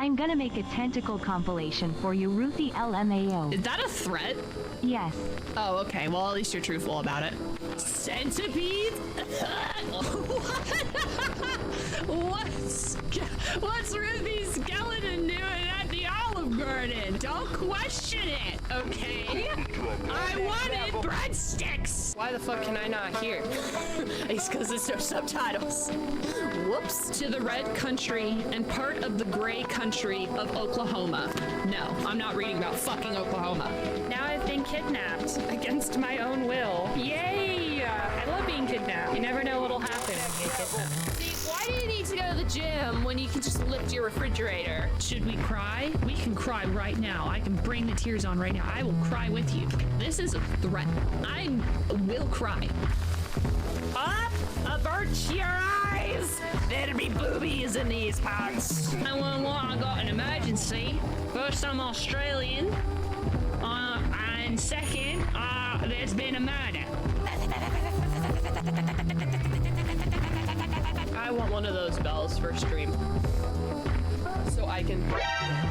I'm gonna make a tentacle compilation for you, Ruthie LMAO. Is that a threat? Yes. Oh, okay. Well, at least you're truthful about it. Centipede? What's Ruthie Skeleton doing at the Olive Garden? Don't question it, okay? I wanted breadsticks! Why the fuck can I not hear? It's because there's no subtitles. Whoops. To the red country and part of the gray country of Oklahoma. No, I'm not reading about fucking Oklahoma. Now I've been kidnapped against my own will. Yay! I love being kidnapped. You never know what'll happen when you get kidnapped. See, why do you need to go to the gym when you can just lift your refrigerator? Should we cry? We can cry right now. I can bring the tears on right now. I will cry with you. This is a threat. I will cry. Up! Avert your eyes! There'll be boobies in these parts. I got an emergency. First, I'm Australian. And second, there's been a murder. I want one of those bells for stream. So I can...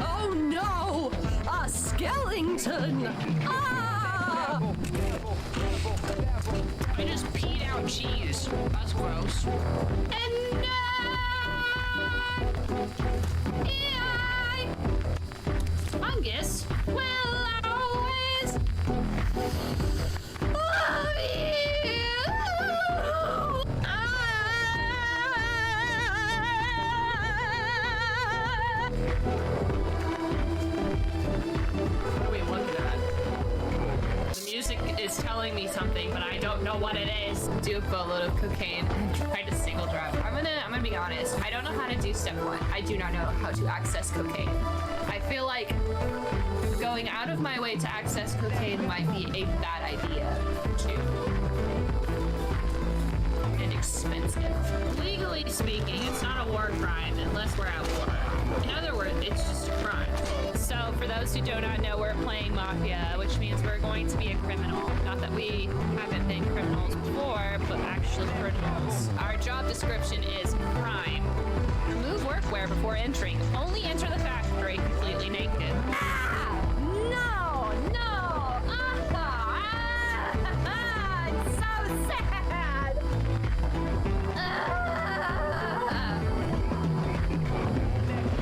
Oh no! A skeleton! Ah! I just peed out cheese. That's gross. And Fungus will always love you. What are we looking at? The music is telling me something, but I don't know what it is. Do a boatload of cocaine and try to single drive. I'm gonna be honest. I don't know how to do step one. I do not know how to access cocaine. I feel like going out of my way to access cocaine might be a bad idea too. And expensive. Legally speaking, it's not a war crime unless we're at war. In other words, it's just a crime. So for those who do not know, we're playing Mafia, which means we're going to be a criminal. Not that we haven't been criminals before, but actually criminals. Our job description is crime. Remove workwear before entering. Only enter the factory completely naked. Ah! No! No! It's so sad!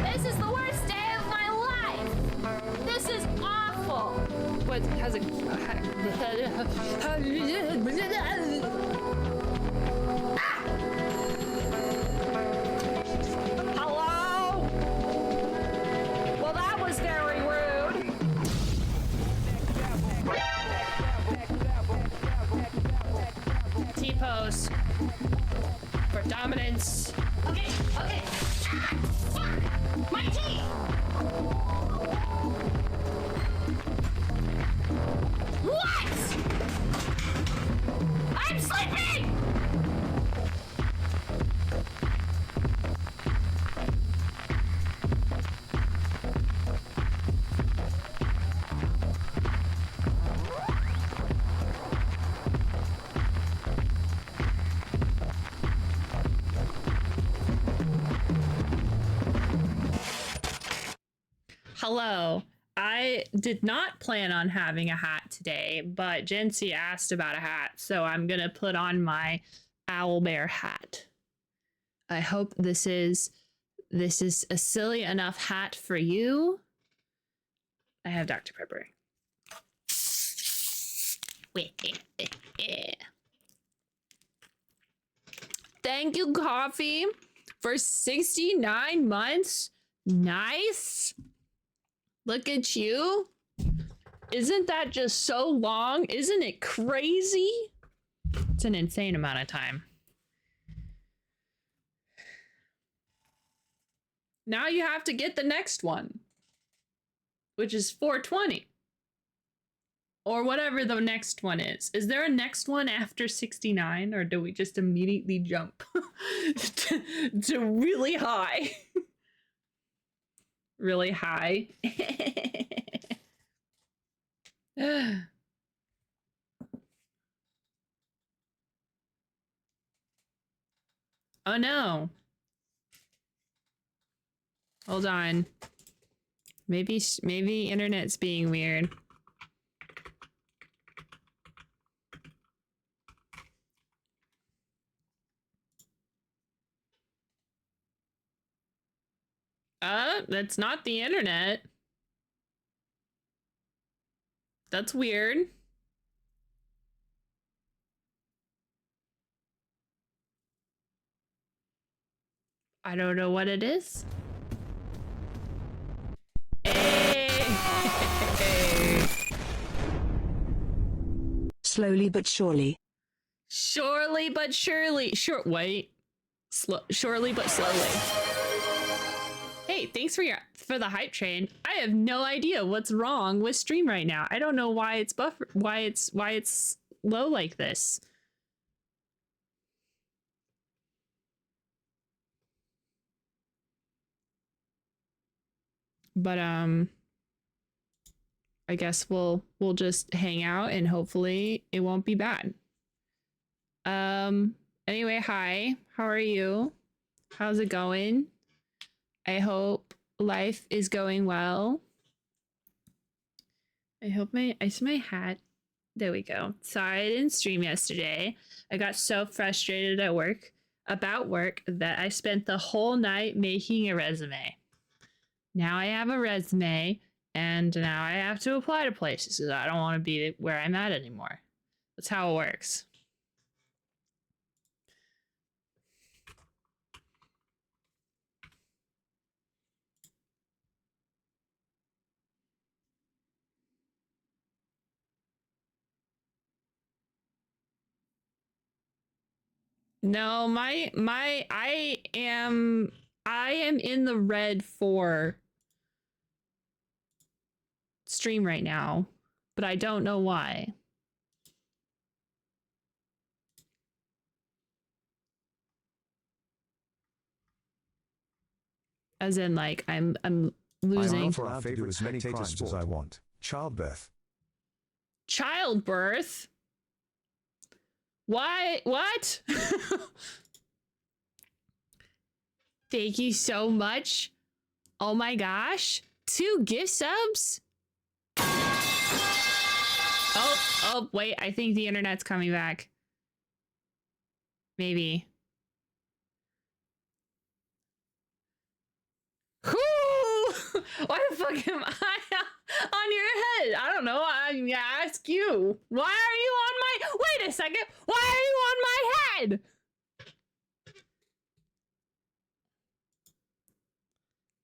This is the worst day of my life! This is awful! What has a... Hello? Well, that was very rude. T-pose for dominance. Okay, okay. Ah, fuck! My teeth! What? I'm sleeping! Hello. I did not plan on having a hat today, but Jency asked about a hat, so I'm gonna put on my owlbear hat. I hope this is a silly enough hat for you. I have Dr. Pepper. Thank you, Coffee, for 69 months. Nice. Look at you. Isn't that just so long? Isn't it crazy? It's an insane amount of time. Now you have to get the next one, which is 420. Or whatever the next one is. Is there a next one after 69, or do we just immediately jump to really high? Really high. Oh no. Hold on. Maybe internet's being weird. That's not the internet. That's weird. I don't know what it is. Hey! Slowly but surely. Surely but surely. Wait. Surely but slowly. Hey, thanks for the hype train. I have no idea what's wrong with stream right now. I don't know why it's why it's low like this. But I guess we'll just hang out and hopefully it won't be bad. Anyway, hi. How are you? How's it going? I hope life is going well. I hope I see my hat. There we go. Sorry I didn't stream yesterday. I got so frustrated about work that I spent the whole night making a resume. Now I have a resume and now I have to apply to places because I don't want to be where I'm at anymore. That's how it works. No, I am in the red for stream right now, but I don't know why. As in, like, I'm losing. I'm not allowed to do as many crimes as I want. Childbirth. Childbirth? Why? What? Thank you so much. Oh my gosh. 2 gift subs? Oh, wait. I think the internet's coming back. Maybe. Who? Why the fuck am I on your head? I don't know. I ask you. Why are you on my... Wait a second. Why are you on my head?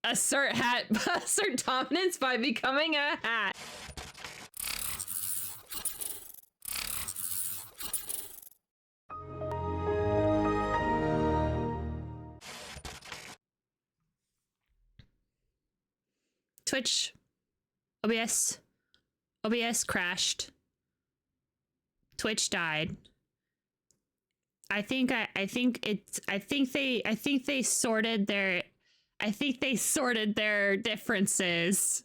Assert dominance by becoming a hat. Twitch, OBS crashed. Twitch died. I think they sorted their differences.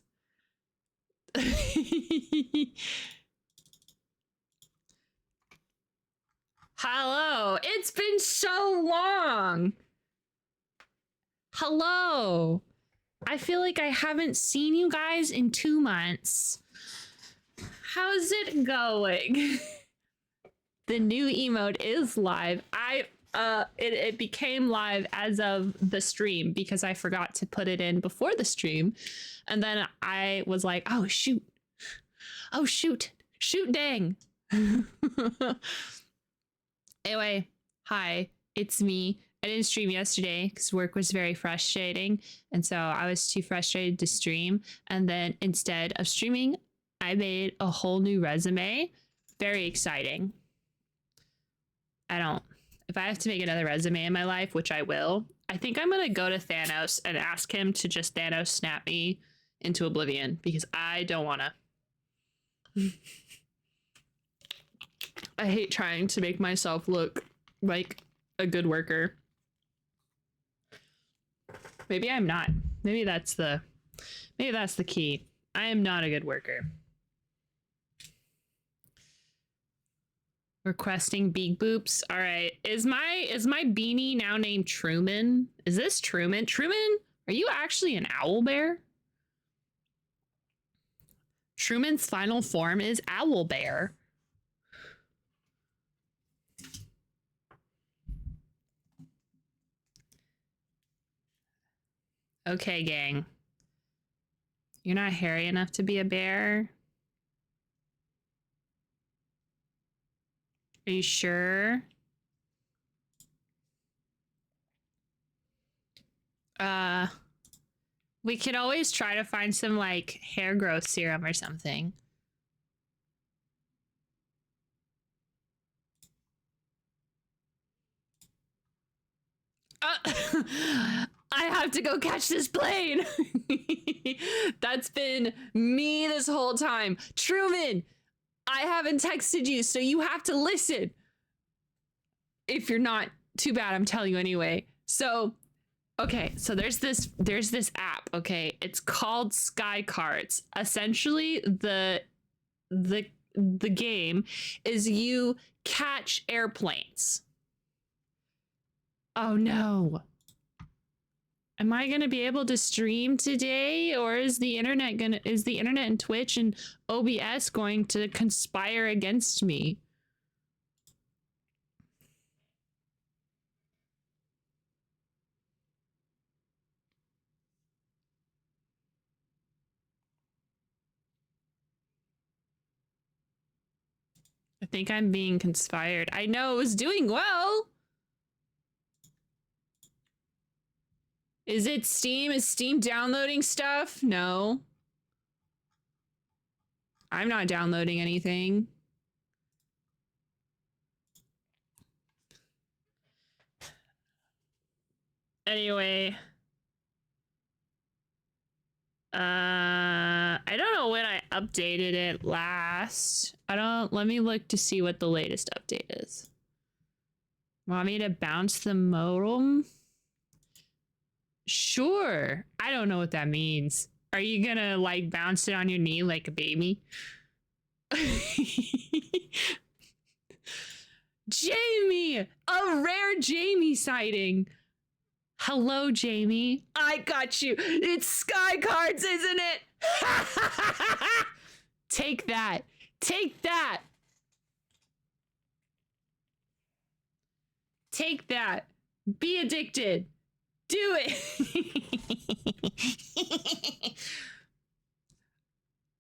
Hello, it's been so long. Hello. I feel like I haven't seen you guys in 2 months. How's it going? The new emote is live. It became live as of the stream because I forgot to put it in before the stream. And then I was like, oh shoot. Oh shoot. Shoot dang. Anyway, hi, it's me. I didn't stream yesterday because work was very frustrating. And so I was too frustrated to stream. And then instead of streaming, I made a whole new resume. Very exciting. If I have to make another resume in my life, which I will, I think I'm going to go to Thanos and ask him to just Thanos snap me into oblivion because I don't want to. I hate trying to make myself look like a good worker. Maybe I'm not. Maybe that's the key. I am not a good worker. Requesting big boops. All right. Is my beanie now named Truman? Is this Truman? Truman, are you actually an owl bear? Truman's final form is Owlbear. Okay, gang. You're not hairy enough to be a bear? Are you sure? We could always try to find some, like, hair growth serum or something. I have to go catch this plane. That's been me this whole time. Truman, I haven't texted you, so you have to listen. If you're not, too bad, I'm telling you anyway. So, okay, so there's this app, okay? It's called Sky Cards. Essentially, the game is you catch airplanes. Oh no. Am I gonna be able to stream today, or is the internet and Twitch and OBS going to conspire against me? I think I'm being conspired. I know it was doing well. Is it Steam? Is Steam downloading stuff? No. I'm not downloading anything. Anyway. I don't know when I updated it last. Let me look to see what the latest update is. Want me to bounce the modem? Sure. I don't know what that means. Are you gonna like bounce it on your knee like a baby? Jamie! A rare Jamie sighting. Hello, Jamie. I got you. It's Sky Cards, isn't it? Take that. Take that. Take that. Be addicted. Do it.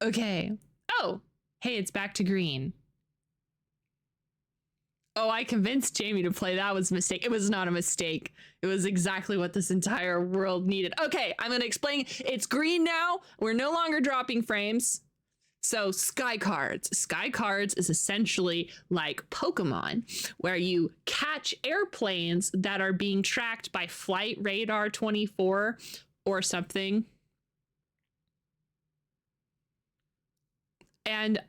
Okay. Oh, hey, it's back to green. Oh, I convinced Jamie to play. That was a mistake. It was not a mistake. It was exactly what this entire world needed. Okay, I'm going to explain. It's green now. We're no longer dropping frames. So Sky Cards. Sky Cards is essentially like Pokemon, where you catch airplanes that are being tracked by Flight Radar 24 or something. And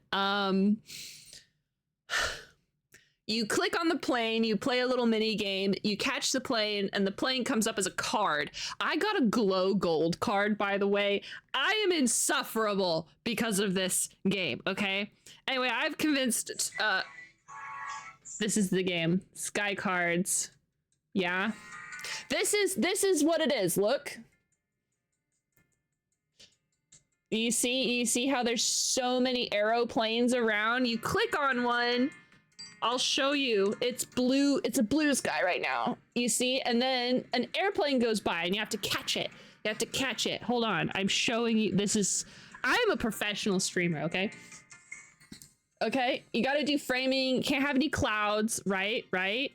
you click on the plane, you play a little mini game, you catch the plane, and the plane comes up as a card. I got a glow gold card, by the way. I am insufferable because of this game, okay? Anyway, I've convinced, this is the game. Sky Cards. Yeah. This is what it is, look. You see how there's so many aeroplanes around? You click on one. I'll show you. It's blue. It's a blue sky right now. You see? And then an airplane goes by and you have to catch it. You have to catch it. Hold on. I'm showing you. I'm a professional streamer, okay? Okay. You got to do framing. You can't have any clouds, right? Right?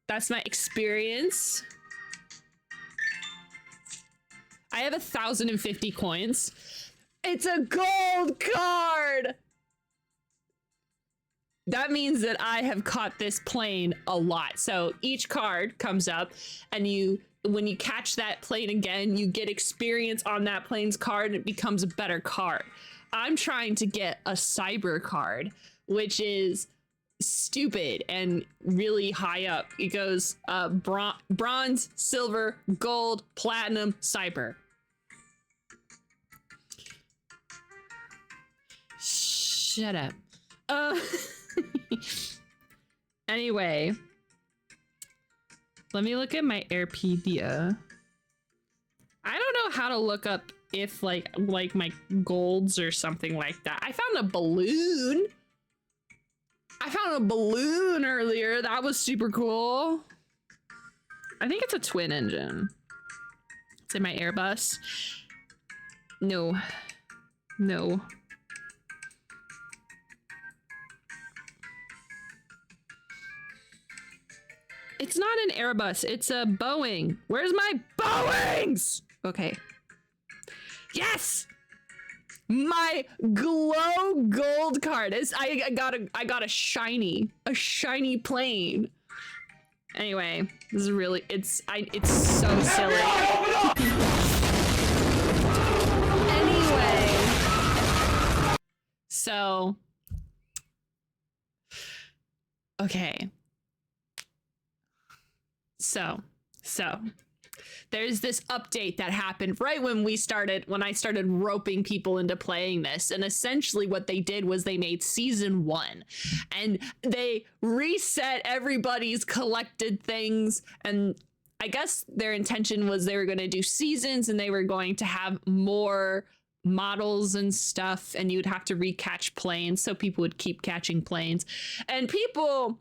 That's my experience. I have 1,050 coins. It's a gold card. That means that I have caught this plane a lot. So each card comes up and when you catch that plane again, you get experience on that plane's card and it becomes a better card. I'm trying to get a cyber card, which is stupid and really high up. It goes bronze, silver, gold, platinum, cyber. Shut up. Anyway, let me look at my Airpedia. I don't know how to look up if like my golds or something like that. I found a balloon. I found a balloon earlier. That was super cool. I think it's a twin engine. It's in my Airbus. No. No. It's not an Airbus. It's a Boeing. Where's my Boeings? Okay. Yes! My glow gold card is I got a shiny plane. Anyway, this is really it's so silly. Anyway. So okay. So there's this update that happened right when I started roping people into playing this. And essentially what they did was they made season 1 and they reset everybody's collected things. And I guess their intention was they were going to do seasons and they were going to have more models and stuff. And you'd have to recatch planes. So people would keep catching planes. And people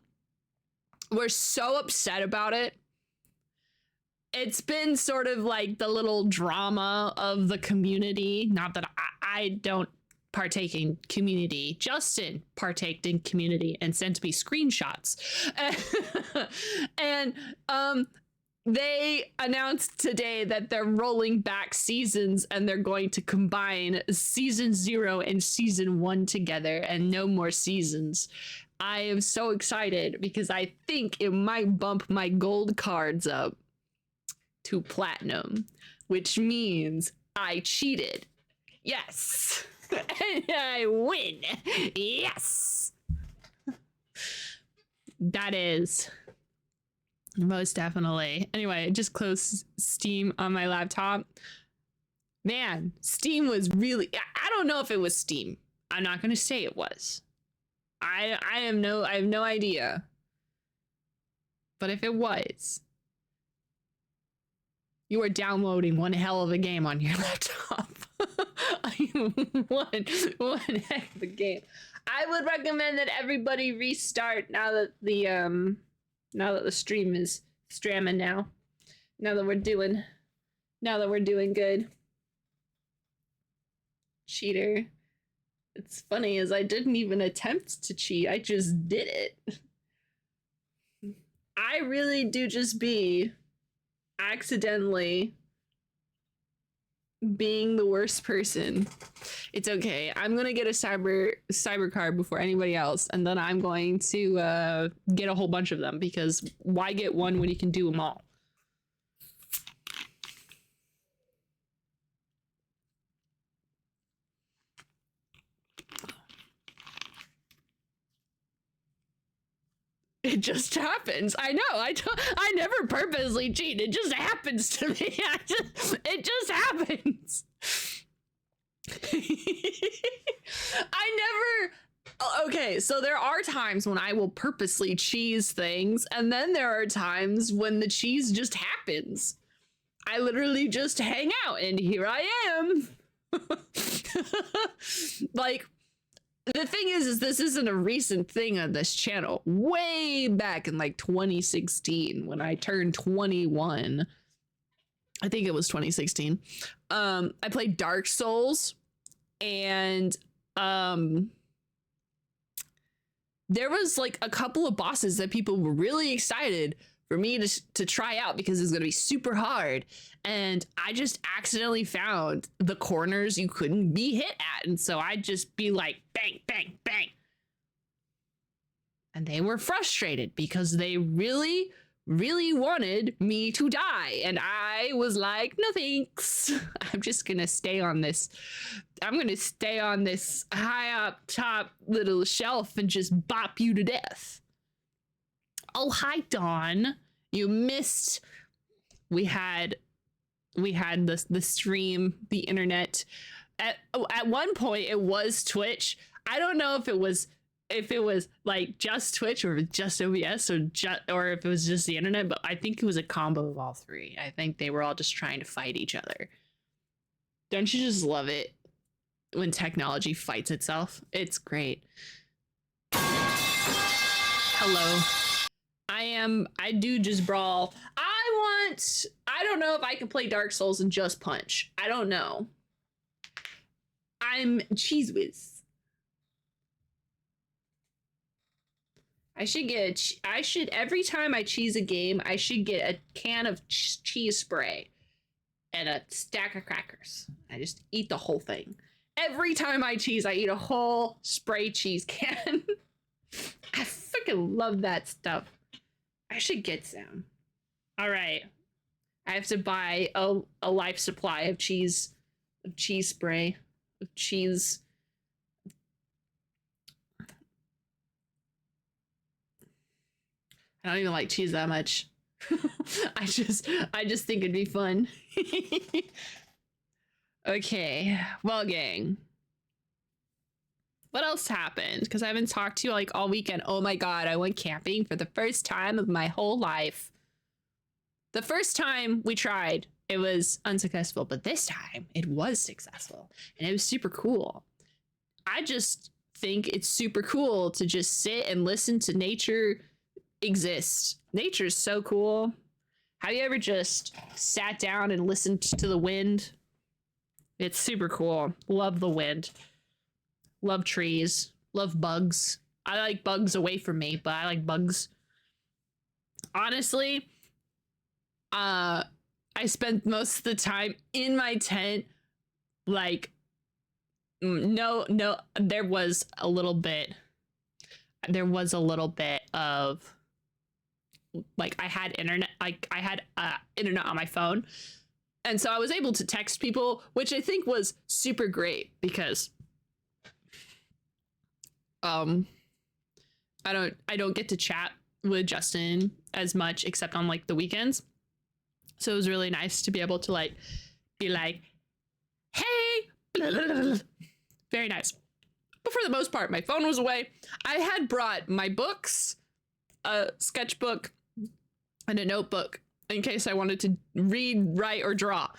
were so upset about it. It's been sort of like the little drama of the community. Not that I don't partake in community. Justin partaked in community and sent me screenshots. And they announced today that they're rolling back seasons and they're going to combine season 0 and season 1 together and no more seasons. I am so excited because I think it might bump my gold cards up to platinum, which means I cheated. Yes. And I win. Yes. That is most definitely. Anyway, I just closed Steam on my laptop. Man, Steam was really, I don't know if it was Steam. I'm not going to say it was. I have no idea. But if it was, you are downloading one hell of a game on your laptop. one heck of a game. I would recommend that everybody restart now that the stream is stramming now. Now that we're doing good. Cheater. It's funny as I didn't even attempt to cheat. I just did it. I really do just be accidentally being the worst person. It's okay. I'm gonna get a cyber card before anybody else, and then I'm going to get a whole bunch of them because why get one when you can do them all? It just happens. I know. I never purposely cheat. It just happens to me. It just happens. Okay, so there are times when I will purposely cheese things, and then there are times when the cheese just happens. I literally just hang out, and here I am. Like, the thing is this isn't a recent thing on this channel. Way back in like 2016 when I turned 21, I think it was 2016. I played Dark Souls, and there was like a couple of bosses that people were really excited for me to try out because it's going to be super hard. And I just accidentally found the corners you couldn't be hit at. And so I'd just be like, bang, bang, bang. And they were frustrated because they really, really wanted me to die. And I was like, no thanks. I'm just going to stay on this. I'm going to stay on this high up top little shelf and just bop you to death. Oh, hi, Dawn. You missed. We had the stream, the internet. At one point, it was Twitch. I don't know if it was like just Twitch or just OBS or if it was just the internet, but I think it was a combo of all three. I think they were all just trying to fight each other. Don't you just love it when technology fights itself? It's great. Hello. I do just brawl. I don't know if I can play Dark Souls and just punch. I don't know. I'm Cheese Whiz. I should every time I cheese a game, I should get a can of cheese spray and a stack of crackers. I just eat the whole thing. Every time I cheese, I eat a whole spray cheese can. I freaking love that stuff. I should get some. All right. I have to buy a life supply of cheese spray, of cheese. I don't even like cheese that much. I just think it'd be fun. Okay, well, gang. What else happened? Because I haven't talked to you like all weekend. Oh my god, I went camping for the first time of my whole life. The first time we tried, it was unsuccessful, but this time it was successful and it was super cool. I just think it's super cool to just sit and listen to nature exist. Nature's so cool. Have you ever just sat down and listened to the wind? It's super cool. Love the wind. Love trees. Love bugs. I like bugs away from me, but I like bugs. Honestly, I spent most of the time in my tent. Like, no, there was a little bit of, like, I had internet on my phone, and so I was able to text people, which I think was super great because I don't get to chat with Justin as much except on like the weekends. So it was really nice to be able to like be like, hey, blah, blah, blah, blah. Very nice. But for the most part, my phone was away. I had brought my books, a sketchbook, and a notebook in case I wanted to read, write, or draw.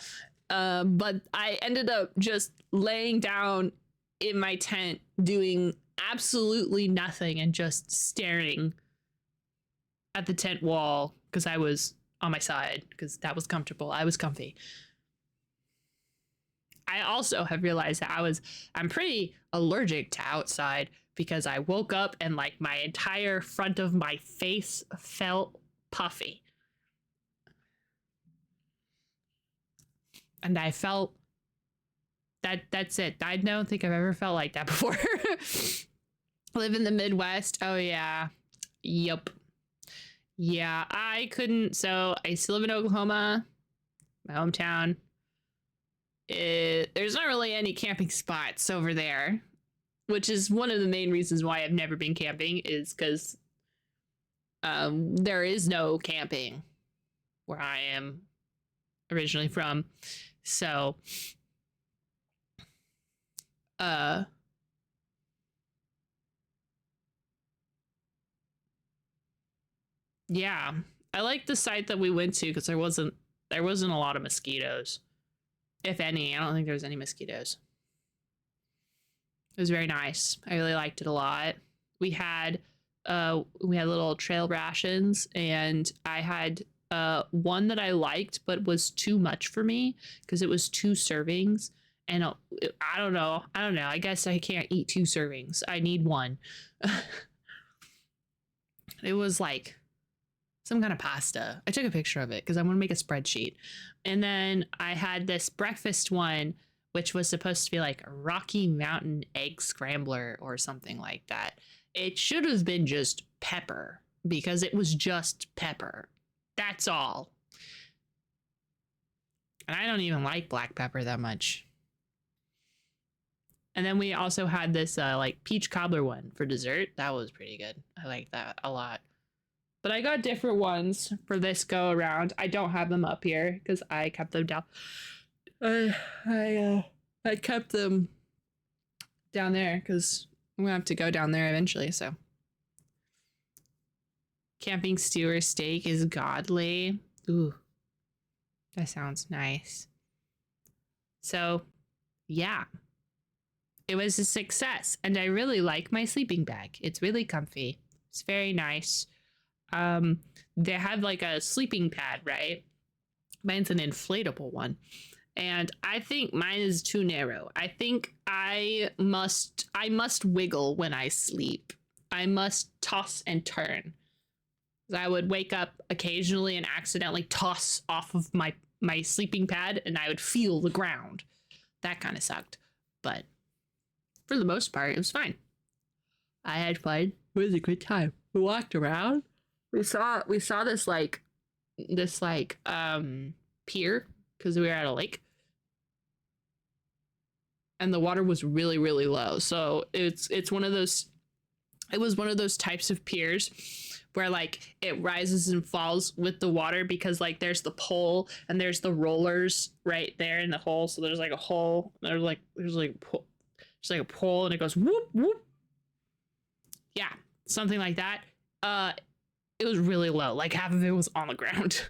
But I ended up just laying down in my tent doing absolutely nothing and just staring at the tent wall because I was on my side because that was comfortable. I was comfy. I also have realized that I'm pretty allergic to outside because I woke up and like my entire front of my face felt puffy. And I felt that's it. I don't think I've ever felt like that before. Live in the Midwest. Oh yeah. Yup. Yeah, I couldn't. So I used to live in Oklahoma, my hometown. There's not really any camping spots over there, which is one of the main reasons why I've never been camping is because there is no camping where I am originally from. So, yeah, I like the site that we went to because there wasn't a lot of mosquitoes, if any. I don't think there was any mosquitoes. It was very nice. I really liked it a lot. We had little trail rations, and I had one that I liked, but was too much for me because it was 2 servings. And I don't know. I guess I can't eat 2 servings. I need 1. It was like some kind of pasta. I took a picture of it because I want to make a spreadsheet. And then I had this breakfast one, which was supposed to be like a Rocky Mountain egg scrambler or something like that. It should have been just pepper because it was just pepper. That's all. And I don't even like black pepper that much. And then we also had this like peach cobbler one for dessert. That was pretty good. I like that a lot. But I got different ones for this go around. I don't have them up here because I kept them down. I kept them down there because I'm gonna have to go down there eventually. So camping stew or steak is godly. Ooh, that sounds nice. So yeah, it was a success. And I really like my sleeping bag. It's really comfy. It's very nice. They have like a sleeping pad, right? Mine's an inflatable one. And I think mine is too narrow. I think I must wiggle when I sleep. I must toss and turn. I would wake up occasionally and accidentally toss off of my sleeping pad, and I would feel the ground. That kind of sucked. But for the most part, it was fine. I had fun. It was a good time. We walked around. We saw this pier because we were at a lake. And the water was really, really low. So it was one of those types of piers where like it rises and falls with the water, because like there's the pole and there's the rollers right there in the hole. So there's like a hole. There's like a pole and it goes whoop whoop. Yeah, something like that. It was really low. Like half of it was on the ground.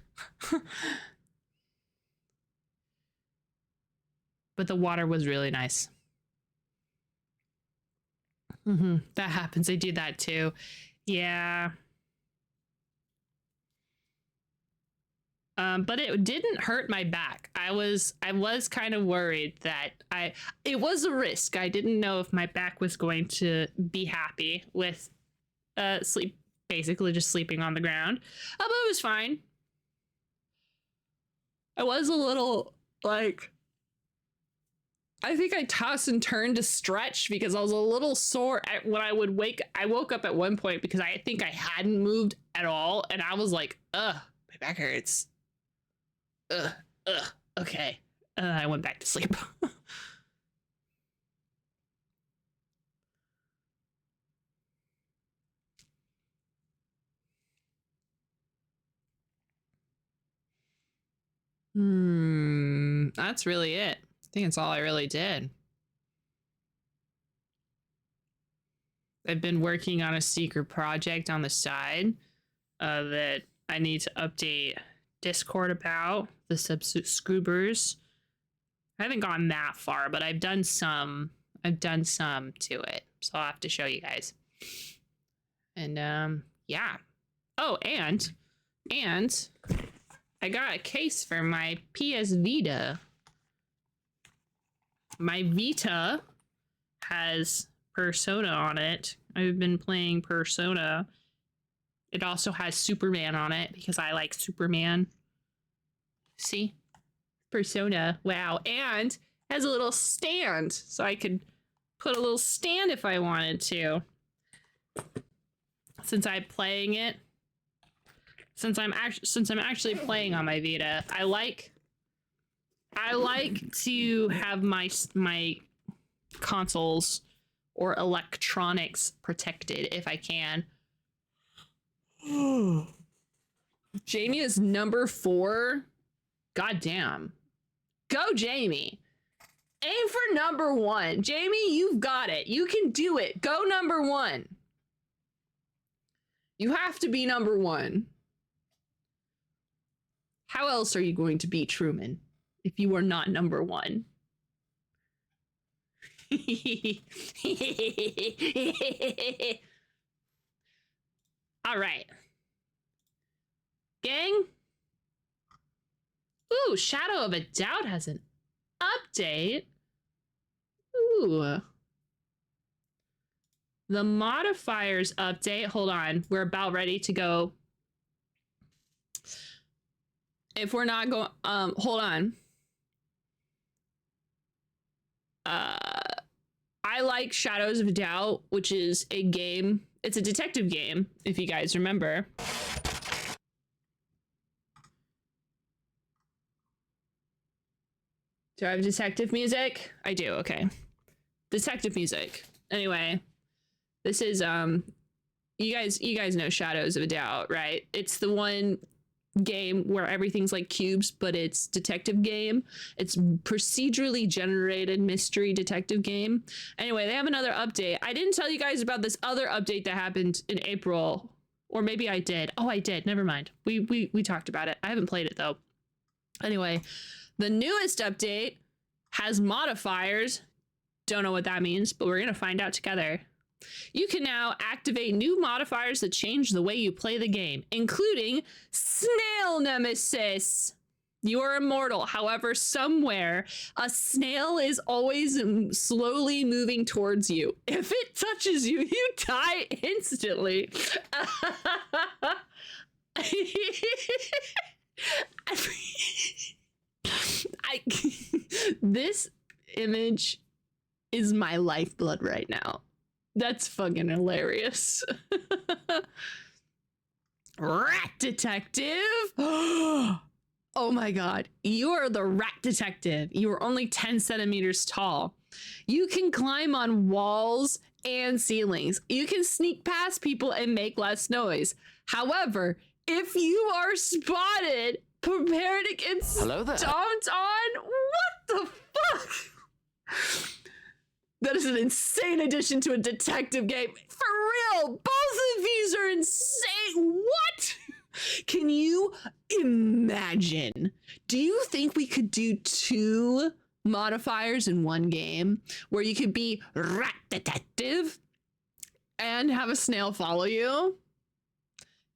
But the water was really nice. That happens. I do that too. Yeah. But it didn't hurt my back. I was kind of worried that it was a risk. I didn't know if my back was going to be happy with basically just sleeping on the ground. But it was fine. I was a little like, I think I tossed and turned to stretch because I was a little sore when I would I woke up at one point because I think I hadn't moved at all. And I was like, my back hurts. Okay. And then I went back to sleep. That's really it. I think that's all I really did. I've been working on a secret project on the side that I need to update Discord about, the subscribers. I haven't gone that far, but I've done some to it. So I'll have to show you guys. And yeah. Oh, and I got a case for my PS Vita. My Vita has Persona on it. I've been playing Persona. It also has Superman on it because I like Superman. See? Persona. Wow. And has a little stand. So I could put a little stand if I wanted to. Since I'm playing it. Since I'm actually playing on my Vita, I like to have my consoles or electronics protected if I can. Jamie is number 4. God damn. Go, Jamie. Aim for number 1. Jamie, you've got it. You can do it. Go number 1. You have to be number 1. How else are you going to be Truman if you are not number 1? All right. Gang. Ooh, Shadow of a Doubt has an update. Ooh. The modifiers update. Hold on. We're about ready to go. If we're not going, hold on. I like Shadows of Doubt, which is a game. It's a detective game, if you guys remember. Do I have detective music? I do, okay. Detective music. Anyway, this is, you guys know Shadows of a Doubt, right? It's the one game where everything's like cubes, but it's detective game. It's procedurally generated mystery detective game. Anyway, they have another update. I didn't tell you guys about this other update that happened in April, or maybe I did. Oh, I did. Never mind. We talked about it. I haven't played it though. Anyway, the newest update has modifiers. Don't know what that means, but we're going to find out together. You can now activate new modifiers that change the way you play the game, including Snail Nemesis. You are immortal. However, somewhere, a snail is always slowly moving towards you. If it touches you, you die instantly. This image is my lifeblood right now. That's fucking hilarious. Rat detective. Oh my god. You are the rat detective. You are only 10 centimeters tall. You can climb on walls and ceilings. You can sneak past people and make less noise. However, if you are spotted, prepare to get stomped on. What the fuck? That is an insane addition to a detective game. For real, both of these are insane. What? Can you imagine? Do you think we could do 2 modifiers in one game where you could be rat detective and have a snail follow you?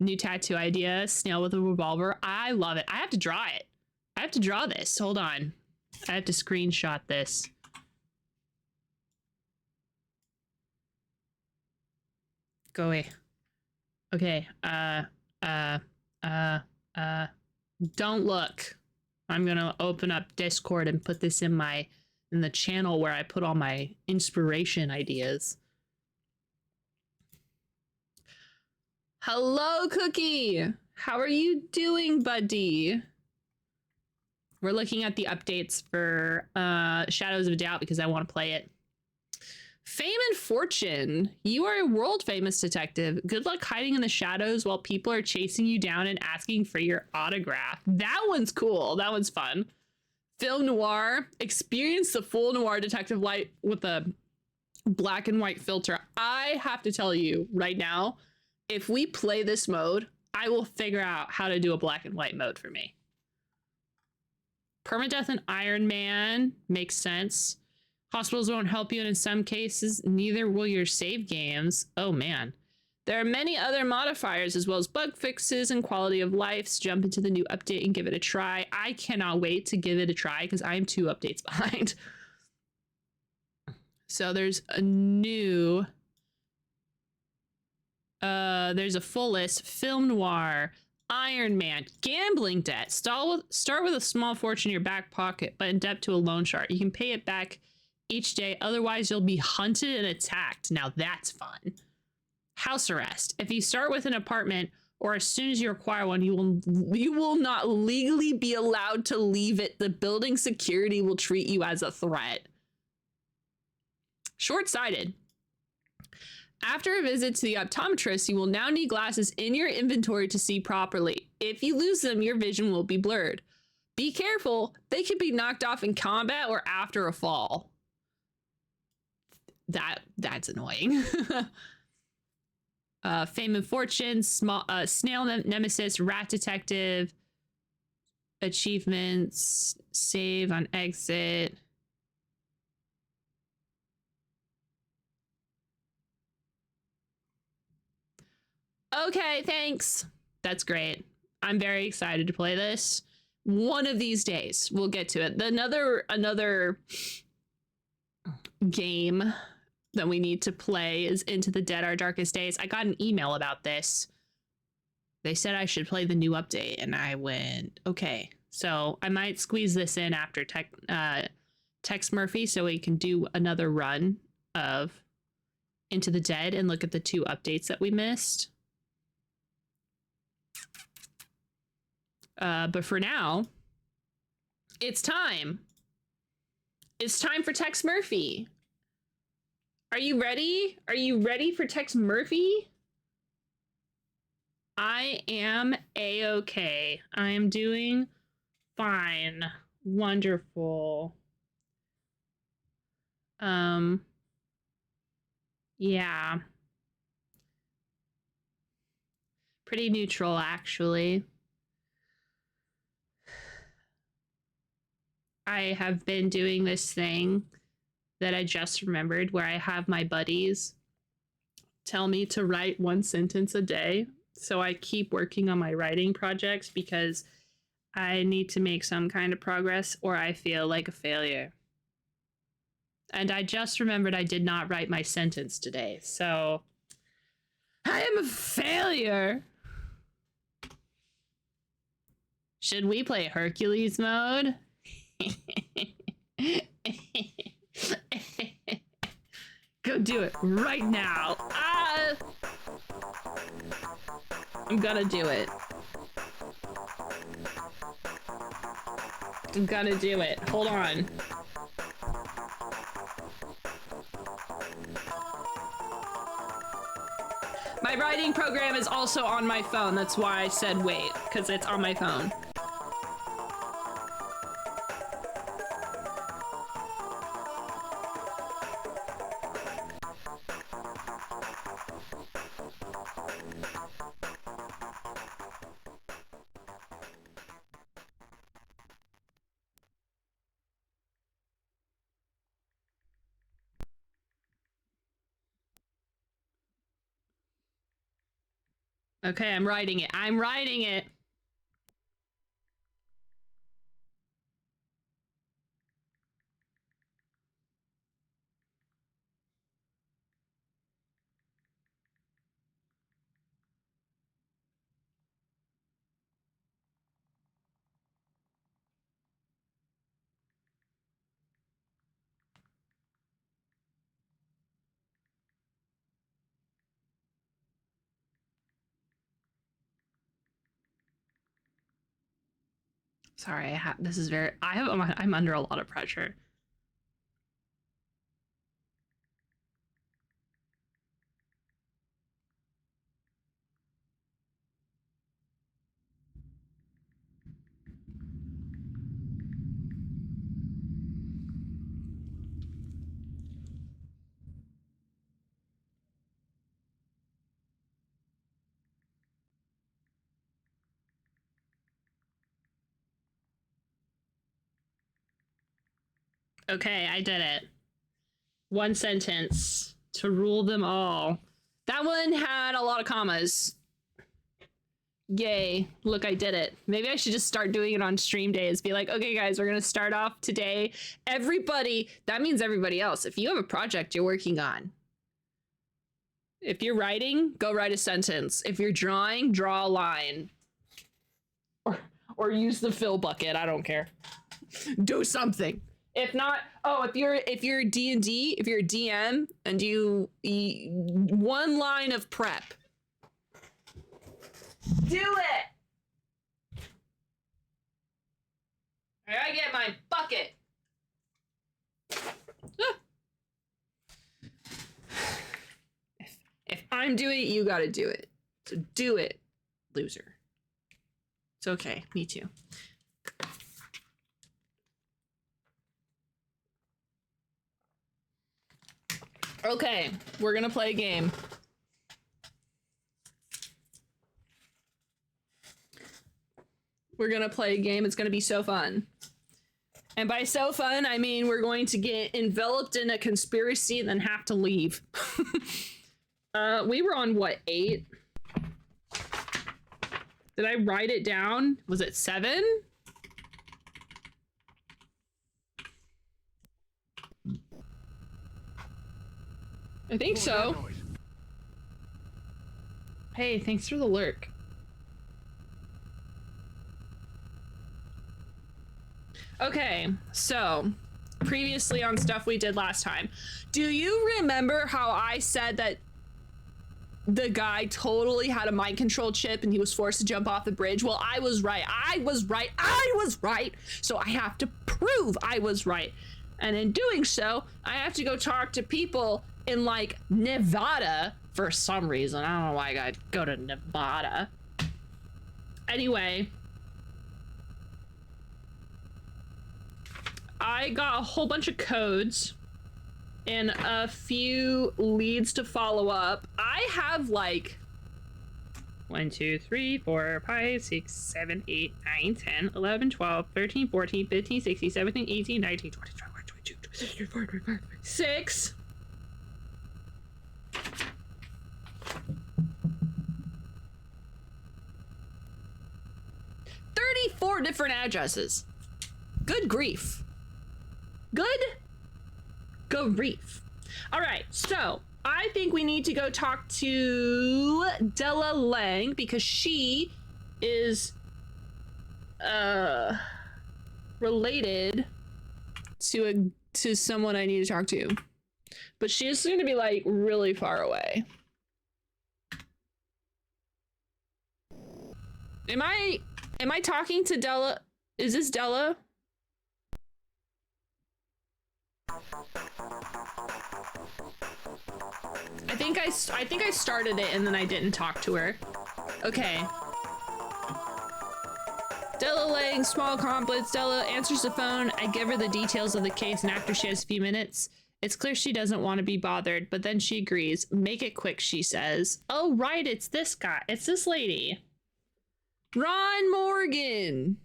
New tattoo idea, snail with a revolver. I love it. I have to draw it. I have to draw this. Hold on. I have to screenshot this. Go away. Okay. Don't look. I'm gonna open up Discord and put this in the channel where I put all my inspiration ideas. Hello, Cookie. How are you doing, buddy? We're looking at the updates for Shadows of Doubt because I want to play it. Fame and fortune. You are a world famous detective. Good luck hiding in the shadows while people are chasing you down and asking for your autograph. That one's cool. That one's fun. Film noir. Experience the full noir detective light with a black and white filter. I have to tell you right now, if we play this mode, I will figure out how to do a black and white mode for me. Permadeath and Iron Man makes sense. Hospitals won't help you, and in some cases, neither will your save games. Oh man. There are many other modifiers as well as bug fixes and quality of life. So jump into the new update and give it a try. I cannot wait to give it a try because I'm 2 updates behind. So there's a new... there's a full list. Film noir, Iron Man, gambling debt. Start with a small fortune in your back pocket, but in debt to a loan shark. You can pay it back each day, otherwise you'll be hunted and attacked. Now that's fun. House arrest. If you start with an apartment or as soon as you acquire one, you will not legally be allowed to leave it. The building security will treat you as a threat. Short-sighted. After a visit to the optometrist, you will now need glasses in your inventory to see properly. If you lose them, your vision will be blurred. Be careful. They can be knocked off in combat or after a fall. That's annoying. Fame and fortune, snail nemesis, rat detective, achievements, save on exit. Okay, thanks. That's great. I'm very excited to play this. One of these days, we'll get to it. Another game that we need to play is Into the Dead, Our Darkest Days. I got an email about this. They said I should play the new update, and I went, okay. So I might squeeze this in after Tex Murphy so we can do another run of Into the Dead and look at the 2 updates that we missed. But for now, it's time. It's time for Tex Murphy. Are you ready? Are you ready for Tex Murphy? I am A-okay. I am doing fine. Wonderful. Yeah. Pretty neutral, actually. I have been doing this thing that I just remembered where I have my buddies tell me to write one sentence a day. So I keep working on my writing projects because I need to make some kind of progress or I feel like a failure. And I just remembered I did not write my sentence today. So I am a failure. Should we play Hercules mode? Go do it right now. I'm gonna do it. I'm gonna do it. Hold on. My writing program is also on my phone. That's why I said wait, because it's on my phone. Okay, I'm writing it. I'm writing it. Sorry, this is very, I'm under a lot of pressure. Okay, I did it. One sentence to rule them all. That one had a lot of commas. Yay, look, I did it. Maybe I should just start doing it on stream days. Be like, okay, guys, we're gonna start off today. Everybody, that means everybody else. If you have a project you're working on, if you're writing, go write a sentence. If you're drawing, draw a line. Or use the fill bucket, I don't care. Do something. If not, oh, if you're D&D, if you're a DM and you one line of prep. Do it. I gotta get my bucket. Ah. If I'm doing it, you gotta do it. So do it, loser. It's okay, me too. Okay, we're gonna play a game. We're gonna play a game. It's gonna be so fun. And by so fun, I mean we're going to get enveloped in a conspiracy and then have to leave. We were on what, 8? Did I write it down? Was it 7? I think so. Hey, thanks for the lurk. Okay, so previously on stuff we did last time, do you remember how I said that the guy totally had a mind control chip and he was forced to jump off the bridge? Well, I was right. I was right. So I have to prove I was right. And in doing so, I have to go talk to people in like Nevada for some reason. I don't know why I gotta go to Nevada. Anyway, I got a whole bunch of codes and a few leads to follow up. I have like 1, 2, 3, 4, 5, 6, 7, 8, 9, 10, 11, 12, 13, 14, 15, 16, 17, 18, 19, 20, 21, 22, 23, 24, 25, 26. 34 different addresses. Good grief. Good grief. All right, so I think we need to go talk to Della Lang because she is related to someone I need to talk to. But she's going to be like really far away. Am I talking to Della? Is this Della? I think I started it and then I didn't talk to her. Okay. Della Lang, small complex. Della answers the phone. I give her the details of the case, and after she has a few minutes, it's clear she doesn't want to be bothered, but then she agrees. Make it quick, she says. Oh, right, it's this guy. It's this lady. Ron Morgan.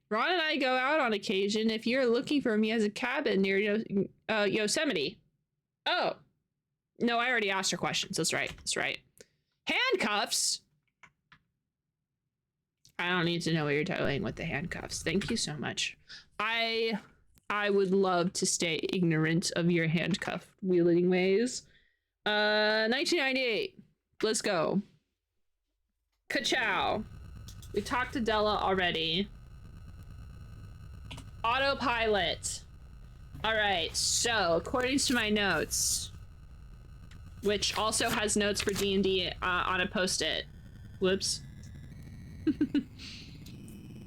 Ron and I go out on occasion. If you're looking for me, he has a cabin near Yosemite. Oh. No, I already asked her questions. That's right. That's right. Handcuffs? I don't need to know what you're doing with the handcuffs. Thank you so much. I would love to stay ignorant of your handcuff wielding ways. 1998. Let's go. Ka-chow. We talked to Della already. Autopilot. All right, so according to my notes, which also has notes for D&D on a post-it. Whoops.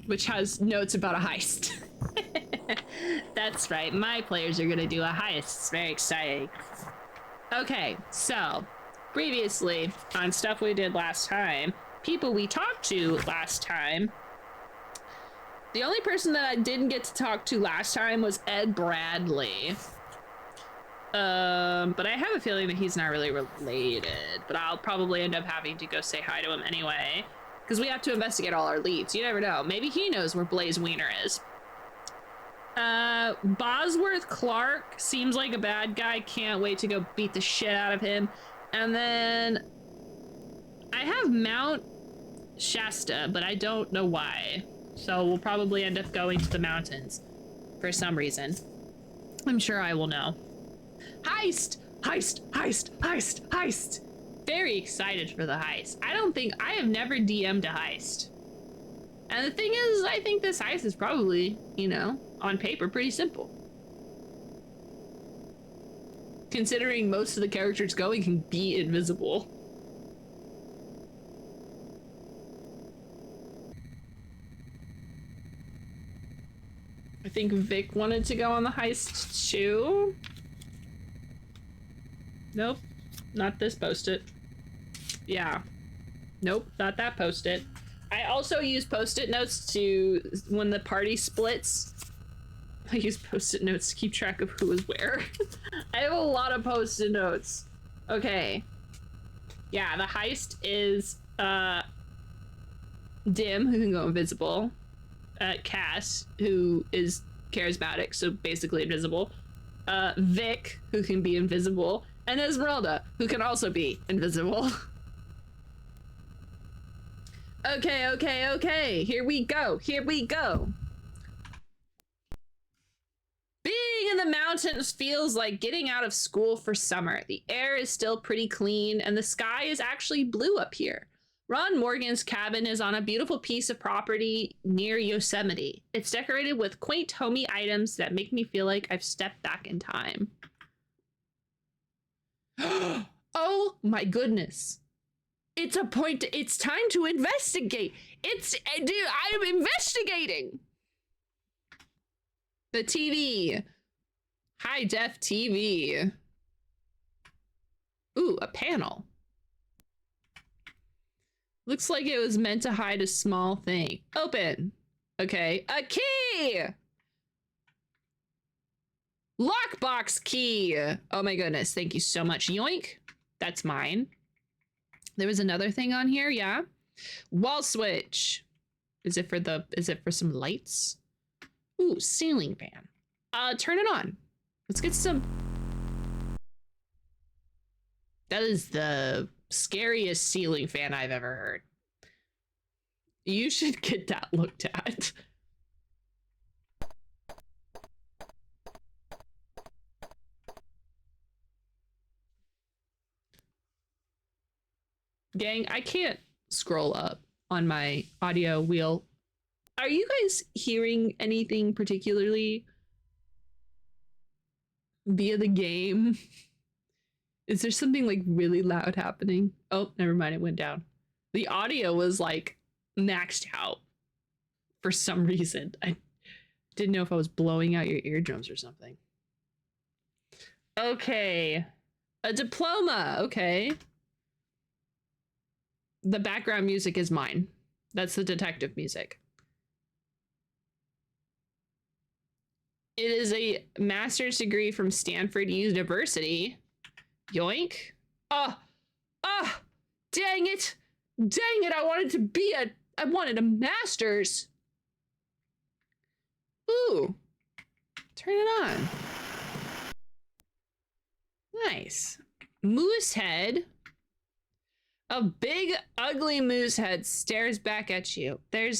Which has notes about a heist. That's right, my players are gonna do a heist. It's very exciting. Okay, so previously on stuff we did last time, people we talked to last time, the only person that I didn't get to talk to last time was Ed Bradley. But I have a feeling that he's not really related, but I'll probably end up having to go say hi to him anyway, because we have to investigate all our leads. You never know. Maybe he knows where Blaze Wiener is. Bosworth Clark seems like a bad guy. Can't wait to go beat the shit out of him. And then I have Mount Shasta, but I don't know why. So we'll probably end up going to the mountains for some reason. I'm sure I will know. Heist! Heist! Heist! Heist! Heist! Very excited for the heist. I have never DM'd a heist. And the thing is, I think this heist is probably, you know, on paper, pretty simple. Considering most of the characters going can be invisible. I think Vic wanted to go on the heist too. Nope, not this post-it. Yeah. Nope, not that post-it. I also use post-it notes to, when the party splits, I use post-it notes to keep track of who is where. I have a lot of post-it notes. Okay. Yeah, the heist is, Dim, who can go invisible. Cass, who is charismatic, so basically invisible. Vic, who can be invisible. And Esmeralda, who can also be invisible. Okay. Here we go. Being in the mountains feels like getting out of school for summer. The air is still pretty clean, and the sky is actually blue up here. Ron Morgan's cabin is on a beautiful piece of property near Yosemite. It's decorated with quaint, homey items that make me feel like I've stepped back in time. Oh my goodness. It's time to investigate. I'm investigating. The TV. High def TV. Ooh, a panel. Looks like it was meant to hide a small thing. Open. Okay. A key! Lockbox key! Oh my goodness, thank you so much. Yoink. That's mine. There was another thing on here, yeah. Wall switch. Is it for some lights? Ooh, ceiling fan. Turn it on. Let's get some. That is the scariest ceiling fan I've ever heard. You should get that looked at. Gang, I can't scroll up on my audio wheel. Are you guys hearing anything particularly via the game? Is there something like really loud happening? Oh, never mind, it went down. The audio was like maxed out for some reason. I didn't know if I was blowing out your eardrums or something. Okay. A diploma, okay. The background music is mine. That's the detective music. It is a master's degree from Stanford University. Yoink. Dang it. Dang it. I wanted a master's. Ooh. Turn it on. Nice. Moose head. A big, ugly moose head stares back at you. There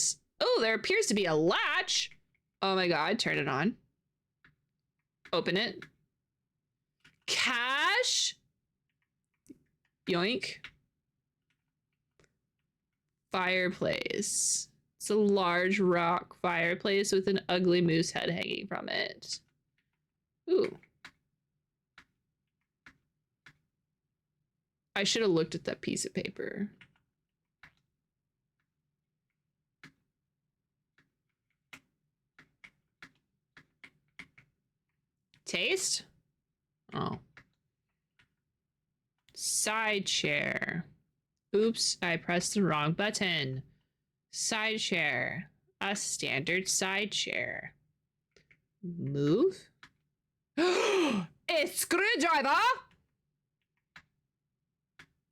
appears to be a latch. Oh my God, turn it on. Open it. Cash. Yoink. Fireplace. It's a large rock fireplace with an ugly moose head hanging from it. Ooh. I should have looked at that piece of paper. Taste? Oh. Side chair. Oops, I pressed the wrong button. Side chair. A standard side chair. Move? A screwdriver?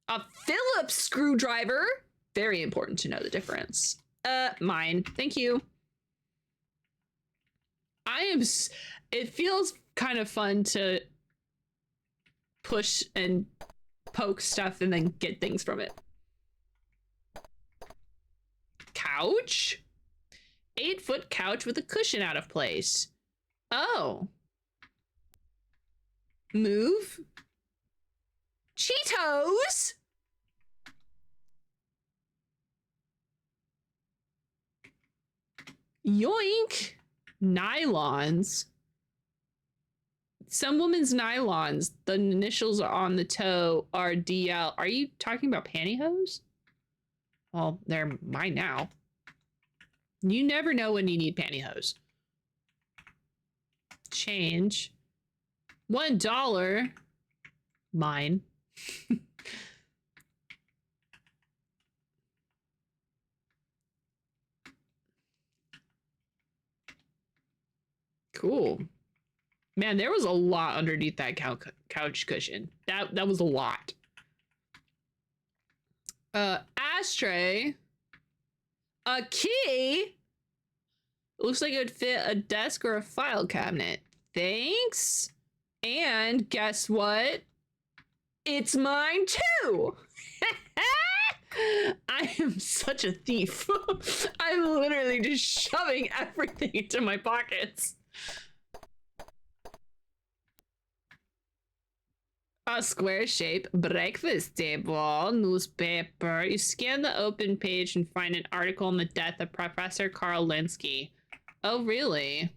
A Phillips screwdriver? Very important to know the difference. Mine. Thank you. It feels kind of fun to push and poke stuff and then get things from it. Couch? 8-foot couch with a cushion out of place. Oh. Move? Cheetos? Yoink. Nylons. Some women's nylons, the initials are on the toe are DL. Are you talking about pantyhose? Well, they're mine now. You never know when you need pantyhose. Change. $1. Mine. Cool. Man, there was a lot underneath that couch cushion. That was a lot. Ashtray. A key. Looks like it would fit a desk or a file cabinet. Thanks. And guess what? It's mine too. I am such a thief. I'm literally just shoving everything into my pockets. A square shape breakfast table, newspaper. You scan the open page and find an article on the death of Professor Karl Linsky. Oh, really?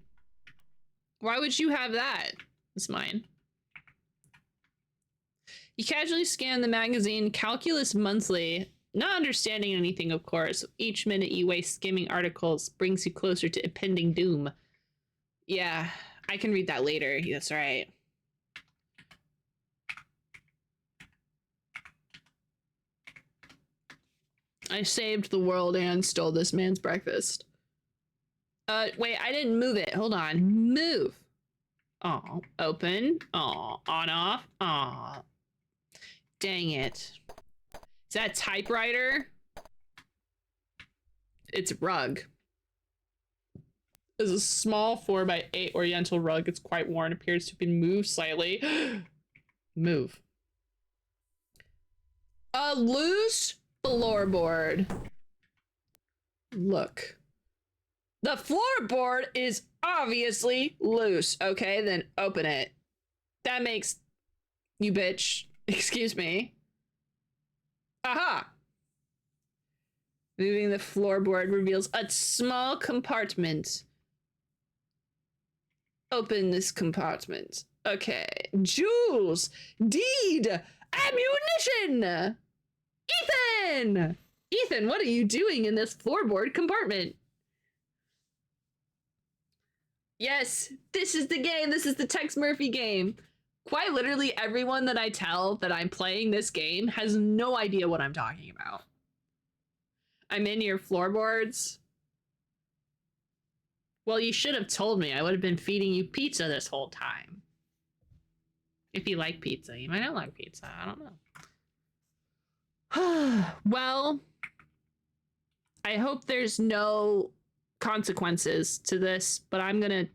Why would you have that? It's mine. You casually scan the magazine Calculus Monthly, not understanding anything, of course. Each minute you waste skimming articles brings you closer to impending doom. Yeah, I can read that later. That's right. I saved the world and stole this man's breakfast. Wait, I didn't move it. Hold on. Move. Oh, open. Oh, on, off. Oh, dang it. that typewriter? It's a rug. It's a small 4x8 oriental rug. It's quite worn. Appears to have been moved slightly. Move. A loose floorboard. Look. The floorboard is obviously loose. Okay, then open it. That makes you bitch. Excuse me. Aha! Moving the floorboard reveals a small compartment. Open this compartment. Okay. Jewels! Deed! Ammunition! Ethan! Ethan, what are you doing in this floorboard compartment? Yes, this is the game. This is the Tex Murphy game. Quite literally everyone that I tell that I'm playing this game has no idea what I'm talking about. I'm in your floorboards. Well, you should have told me. I would have been feeding you pizza this whole time. If you like pizza. You might not like pizza. I don't know. Well, I hope there's no consequences to this, but I'm gonna,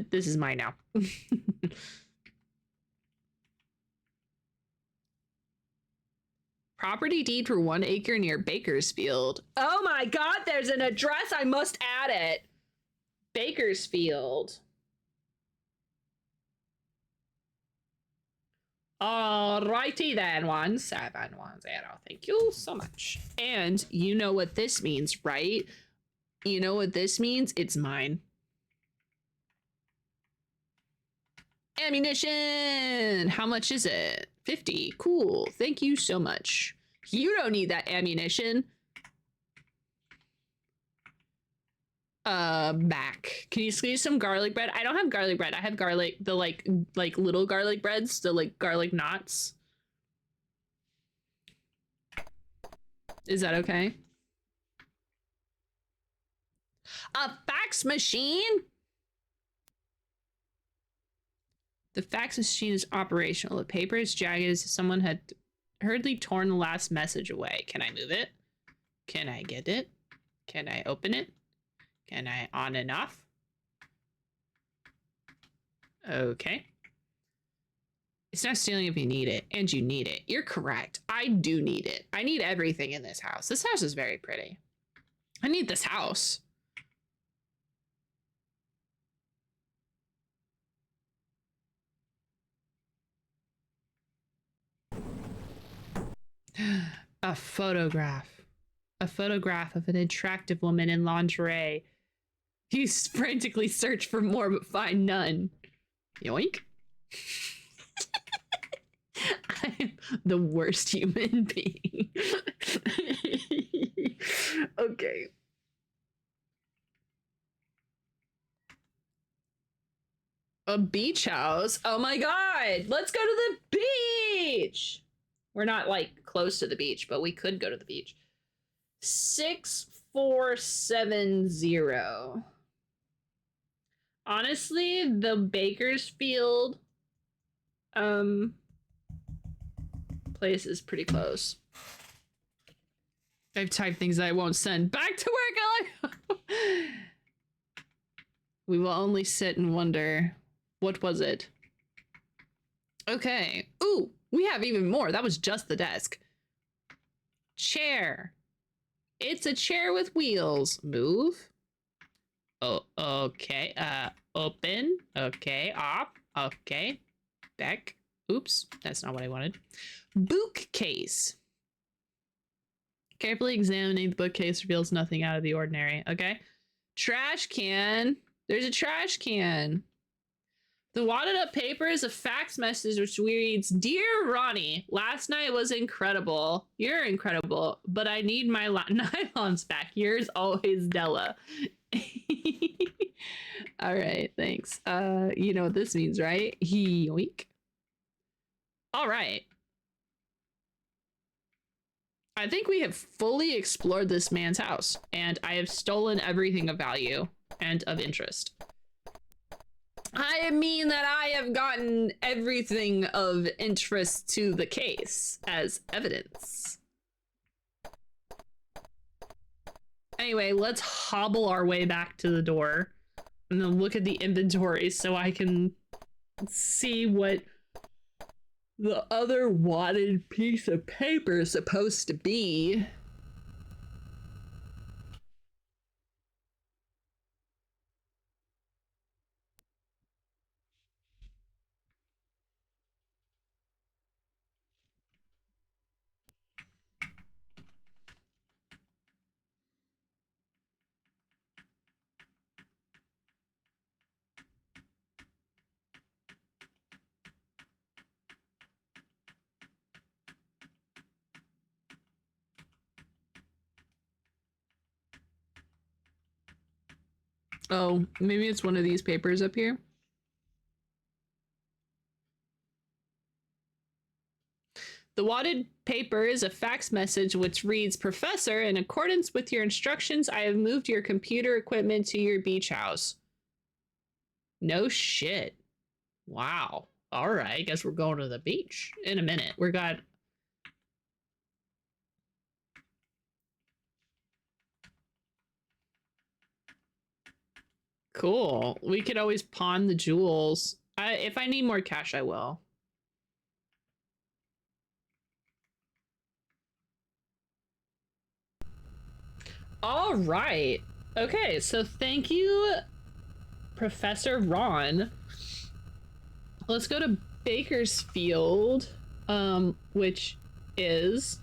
this is mine now. Property deed for 1 acre near Bakersfield. Oh my God, there's an address. I must add it. Bakersfield. Alrighty then, 1710. Thank you so much. And you know what this means, right? You know what this means? It's mine. Ammunition! How much is it? 50. Cool. Thank you so much. You don't need that ammunition. Back. Can you squeeze some garlic bread? I don't have garlic bread. I have garlic, the like little garlic breads, the like garlic knots. Is that okay? A fax machine? The fax machine is operational. The paper is jagged as if someone had hurriedly torn the last message away. Can I move it? Can I get it? Can I open it? Can I on and off? Okay. It's not stealing if you need it, and you need it. You're correct. I do need it. I need everything in this house. This house is very pretty. I need this house. A photograph. A photograph of an attractive woman in lingerie. You frantically search for more but find none. Yoink. I'm the worst human being. Okay. A beach house? Oh my God. Let's go to the beach. We're not like close to the beach, but we could go to the beach. 6470. Honestly, the Bakersfield place is pretty close. I've typed things I won't send back to work. We will only sit and wonder. What was it? Okay. Ooh, we have even more. That was just the desk. Chair. It's a chair with wheels. Move. Oh, okay. Open. Okay. Off. Okay. Back. Oops. That's not what I wanted. Bookcase. Carefully examining the bookcase reveals nothing out of the ordinary. Okay. Trash can. There's a trash can. The wadded up paper is a fax message which reads, Dear Ronnie, last night was incredible. You're incredible, but I need my nylons back. Yours always, Della. All right, thanks. You know what this means, right? Yoink. All right. I think we have fully explored this man's house, and I have stolen everything of value and of interest. I mean that I have gotten everything of interest to the case as evidence. Anyway, let's hobble our way back to the door and then look at the inventory so I can see what the other wadded piece of paper is supposed to be. Oh, maybe it's one of these papers up here. The wadded paper is a fax message which reads, Professor, in accordance with your instructions, I have moved your computer equipment to your beach house. No shit. Wow. All right, I guess we're going to the beach in a minute. We got... Cool. We could always pawn the jewels. If I need more cash, I will. All right. Okay, so thank you, Professor Ron. Let's go to Bakersfield, which is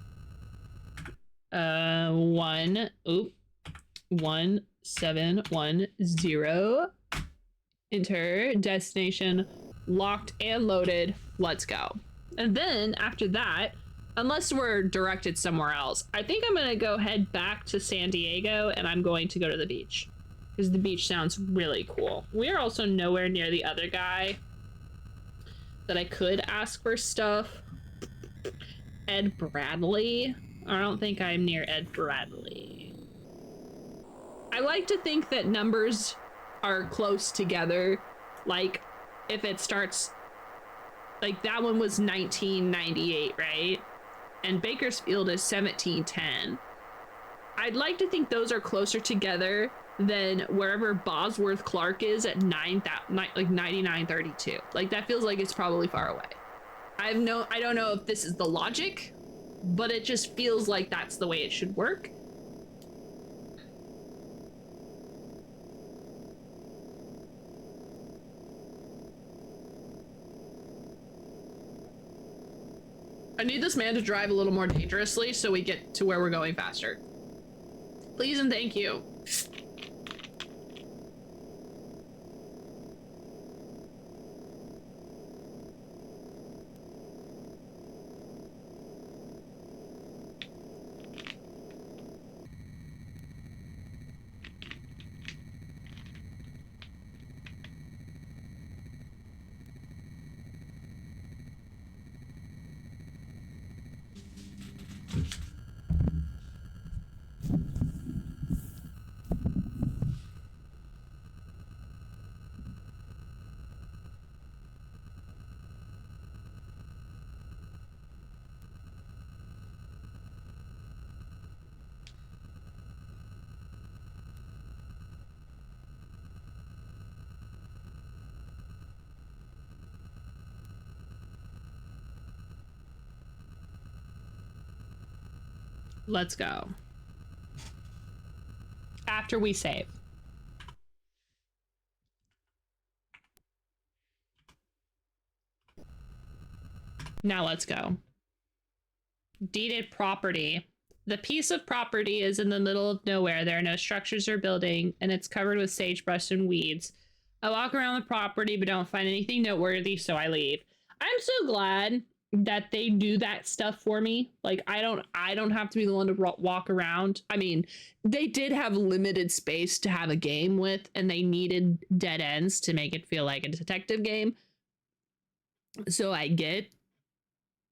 1710. Enter destination locked and loaded. Let's go. And then after that, unless we're directed somewhere else, I think I'm gonna go head back to San Diego and I'm going to go to the beach because the beach sounds really cool. We are also nowhere near the other guy that I could ask for stuff. Ed Bradley. I don't think I'm near Ed Bradley. I like to think that numbers are close together. Like if it starts, like that one was 1998, right? And Bakersfield is 1710. I'd like to think those are closer together than wherever Bosworth Clark is at 9932. Like that feels like it's probably far away. I don't know if this is the logic, but it just feels like that's the way it should work. I need this man to drive a little more dangerously so we get to where we're going faster. Please and thank you. Let's go. After we save. Now let's go. Deeded property. The piece of property is in the middle of nowhere. There are no structures or building, and it's covered with sagebrush and weeds. I walk around the property, but don't find anything noteworthy, so I leave. I'm so glad that they do that stuff for me. Like I don't have to be the one to walk around. I mean, they did have limited space to have a game with, and they needed dead ends to make it feel like a detective game. So I get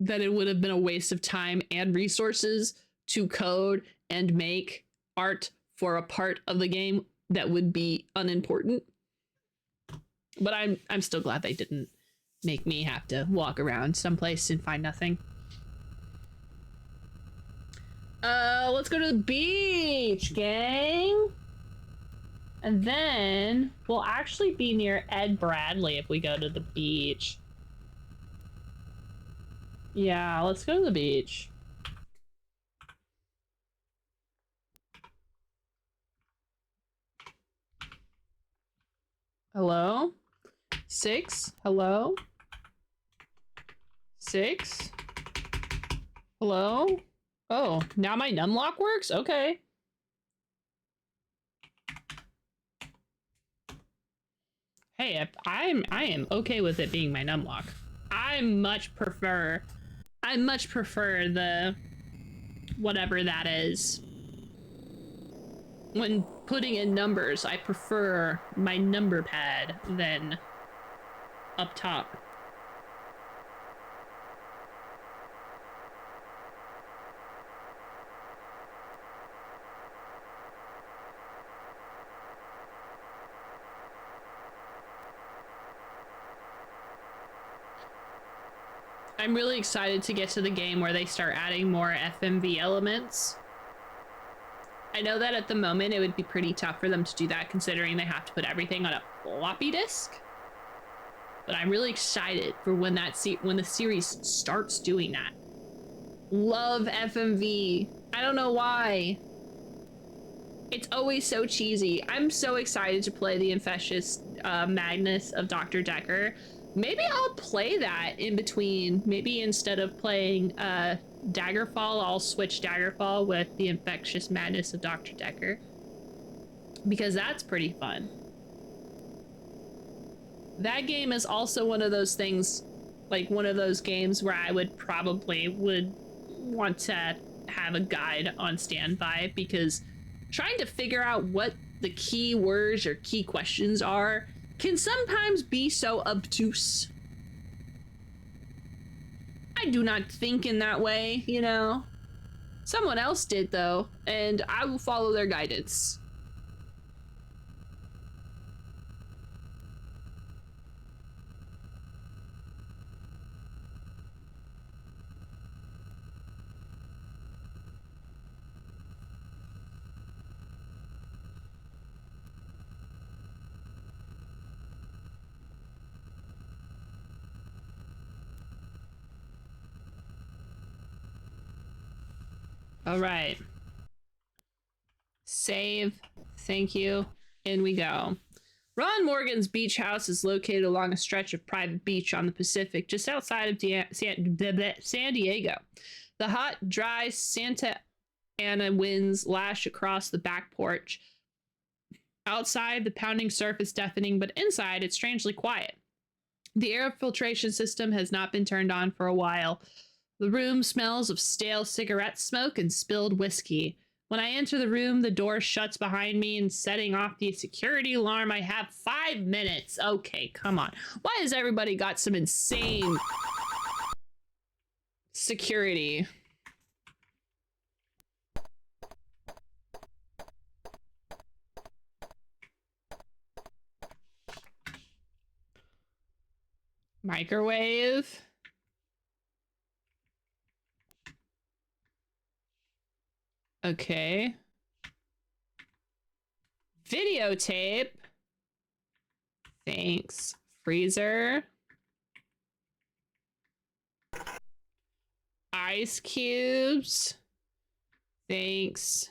that it would have been a waste of time and resources to code and make art for a part of the game that would be unimportant. But I'm still glad they didn't make me have to walk around someplace and find nothing. Let's go to the beach, gang. And then we'll actually be near Ed Bradley if we go to the beach. Yeah, let's go to the beach. Hello? 6? Hello? 6? Hello? Oh, now my numlock works? Okay. Hey, I am okay with it being my numlock. I much prefer the whatever that is. When putting in numbers, I prefer my number pad than up top. I'm really excited to get to the game where they start adding more FMV elements. I know that at the moment it would be pretty tough for them to do that considering they have to put everything on a floppy disk. But I'm really excited for when the series starts doing that. Love FMV. I don't know why. It's always so cheesy. I'm so excited to play the Infectious Madness of Dr. Decker. Maybe I'll play that in between. Maybe instead of playing Daggerfall, I'll switch Daggerfall with the Infectious Madness of Dr. Decker. Because that's pretty fun. That game is also one of those things, like one of those games where I would want to have a guide on standby, because trying to figure out what the key words or key questions are can sometimes be so obtuse. I do not think in that way, you know? Someone else did, though, and I will follow their guidance. All right. Save. Thank you. In we go. Ron Morgan's beach house is located along a stretch of private beach on the Pacific, just outside of San Diego. The hot, dry Santa Ana winds lash across the back porch. Outside, the pounding surf is deafening, but inside, it's strangely quiet. The air filtration system has not been turned on for a while. The room smells of stale cigarette smoke and spilled whiskey. When I enter the room, the door shuts behind me and setting off the security alarm. I have 5 minutes. Okay, come on. Why has everybody got some insane security? Microwave. Okay. Videotape. Thanks. Freezer. Ice cubes. Thanks.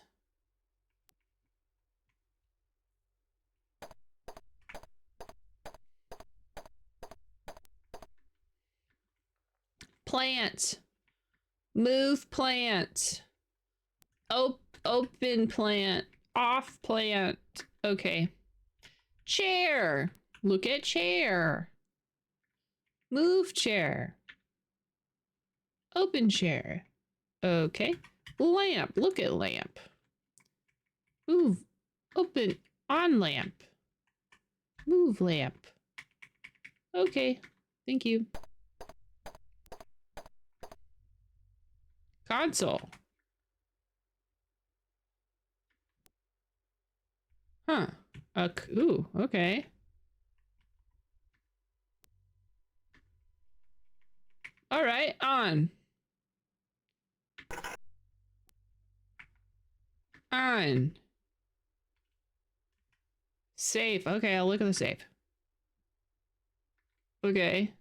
Plant. Move plant. Open plant. Off plant. Okay. Chair. Look at chair. Move chair. Open chair. Okay. Lamp. Look at lamp. Move. Open. On lamp. Move lamp. Okay. Thank you. Console. Huh. Ooh, okay. All right, on. on? Safe. Okay, I'll look at the safe. Okay.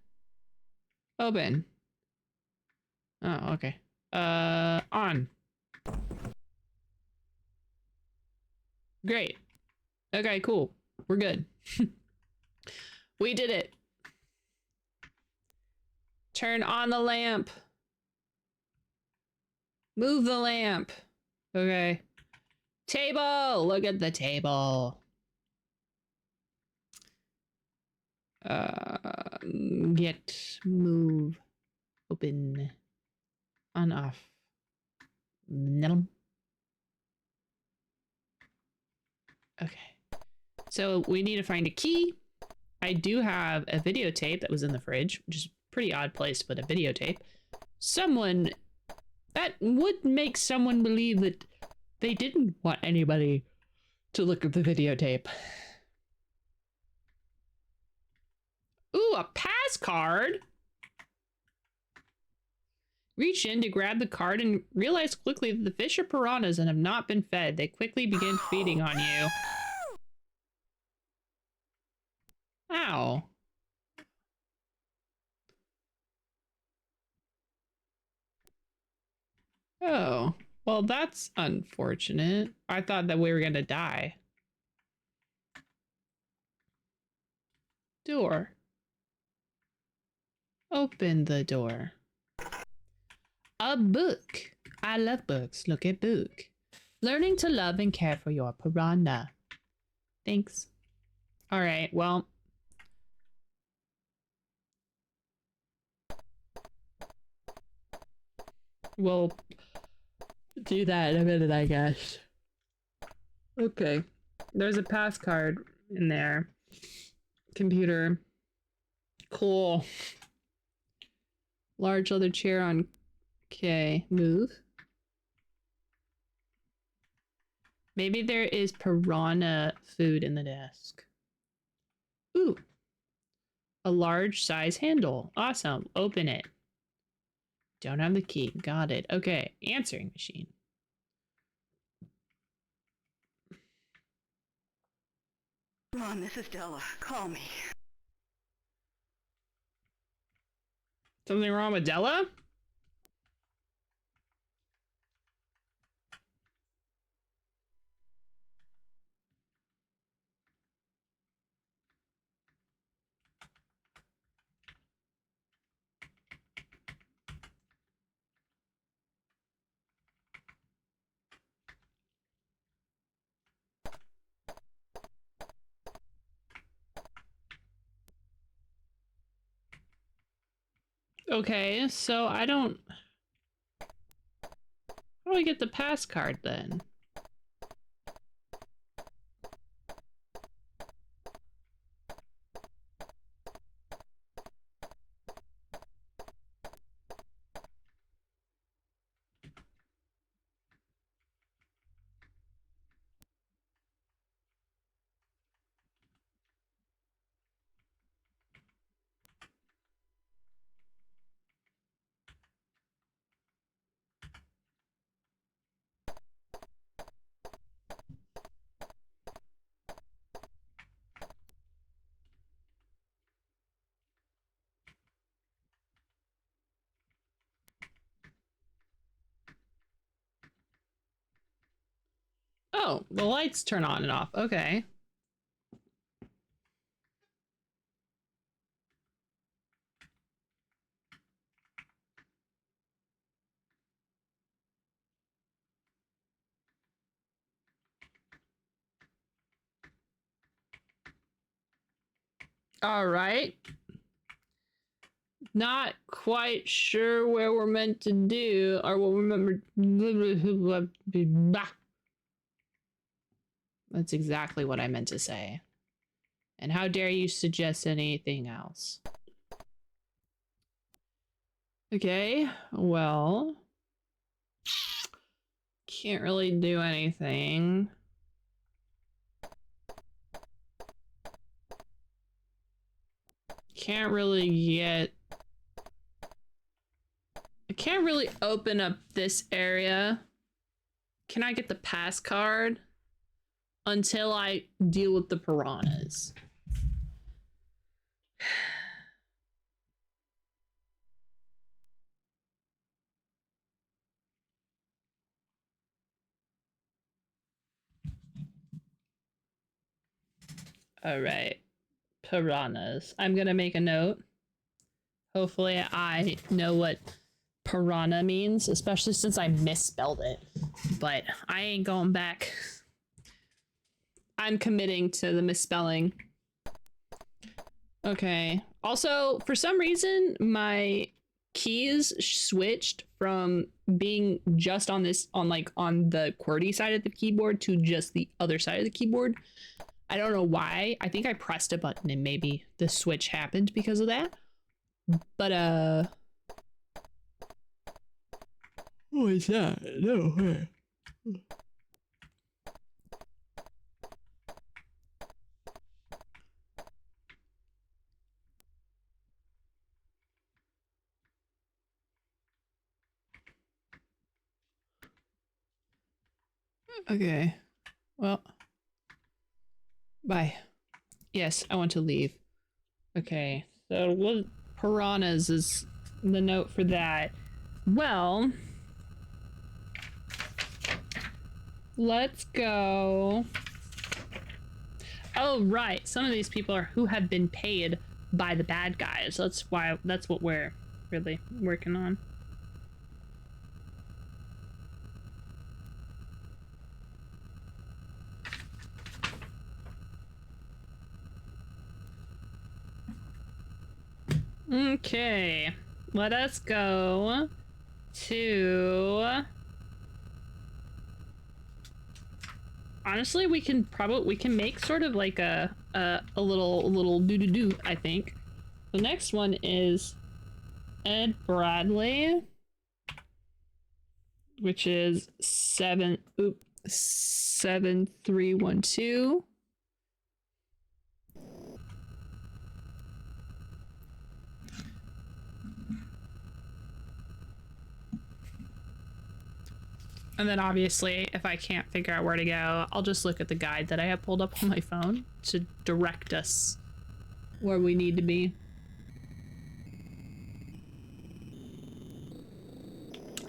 Open. Oh, okay. On. Great. Okay, cool. We're good. We did it. Turn on the lamp. Move the lamp. Okay. Table! Look at the table. Get, move, open, on, off. No. Okay. So we need to find a key. I do have a videotape that was in the fridge, which is a pretty odd place to put a videotape. That would make someone believe that they didn't want anybody to look at the videotape. Ooh, a pass card. Reach in to grab the card and realize quickly that the fish are piranhas and have not been fed. They quickly begin feeding on you. Ow. Oh, well, that's unfortunate. I thought that we were gonna die. Door. Open the door. A book. I love books. Look at book. Learning to love and care for your piranha. Thanks. All right, well. We'll do that in a minute, I guess. Okay. There's a pass card in there. Computer. Cool. Large leather chair on. Okay, move. Maybe there is piranha food in the desk. Ooh. A large size handle. Awesome. Open it. Don't have the key. Got it. Okay. Answering machine. Ron, this is Della. Call me. Something wrong with Della? Okay, so I don't... How do I get the pass card then? Oh, the lights turn on and off. Okay. All right. Not quite sure where we're meant to do, or what we're meant to... That's exactly what I meant to say. And how dare you suggest anything else? Okay, well... Can't really do anything. Can't really get... I can't really open up this area. can I get the pass card until I deal with the piranhas? All right, piranhas. I'm gonna make a note. Hopefully I know what piranha means, especially since I misspelled it. But I ain't going back. I'm committing to the misspelling. Okay. Also, for some reason, my keys switched from being just on this, on the QWERTY side of the keyboard to just the other side of the keyboard. I don't know why. I think I pressed a button and maybe the switch happened because of that. But, what is that? No way. Okay. Well. Bye. Yes, I want to leave. Okay. So what piranhas is the note for that? Well, let's go. Oh, right. Some of these people are who have been paid by the bad guys. That's what we're really working on. Okay, let us go to... Honestly, we can make sort of like a little do-do-do, I think. The next one is Ed Bradley, which is 7312. And then obviously, if I can't figure out where to go, I'll just look at the guide that I have pulled up on my phone to direct us where we need to be.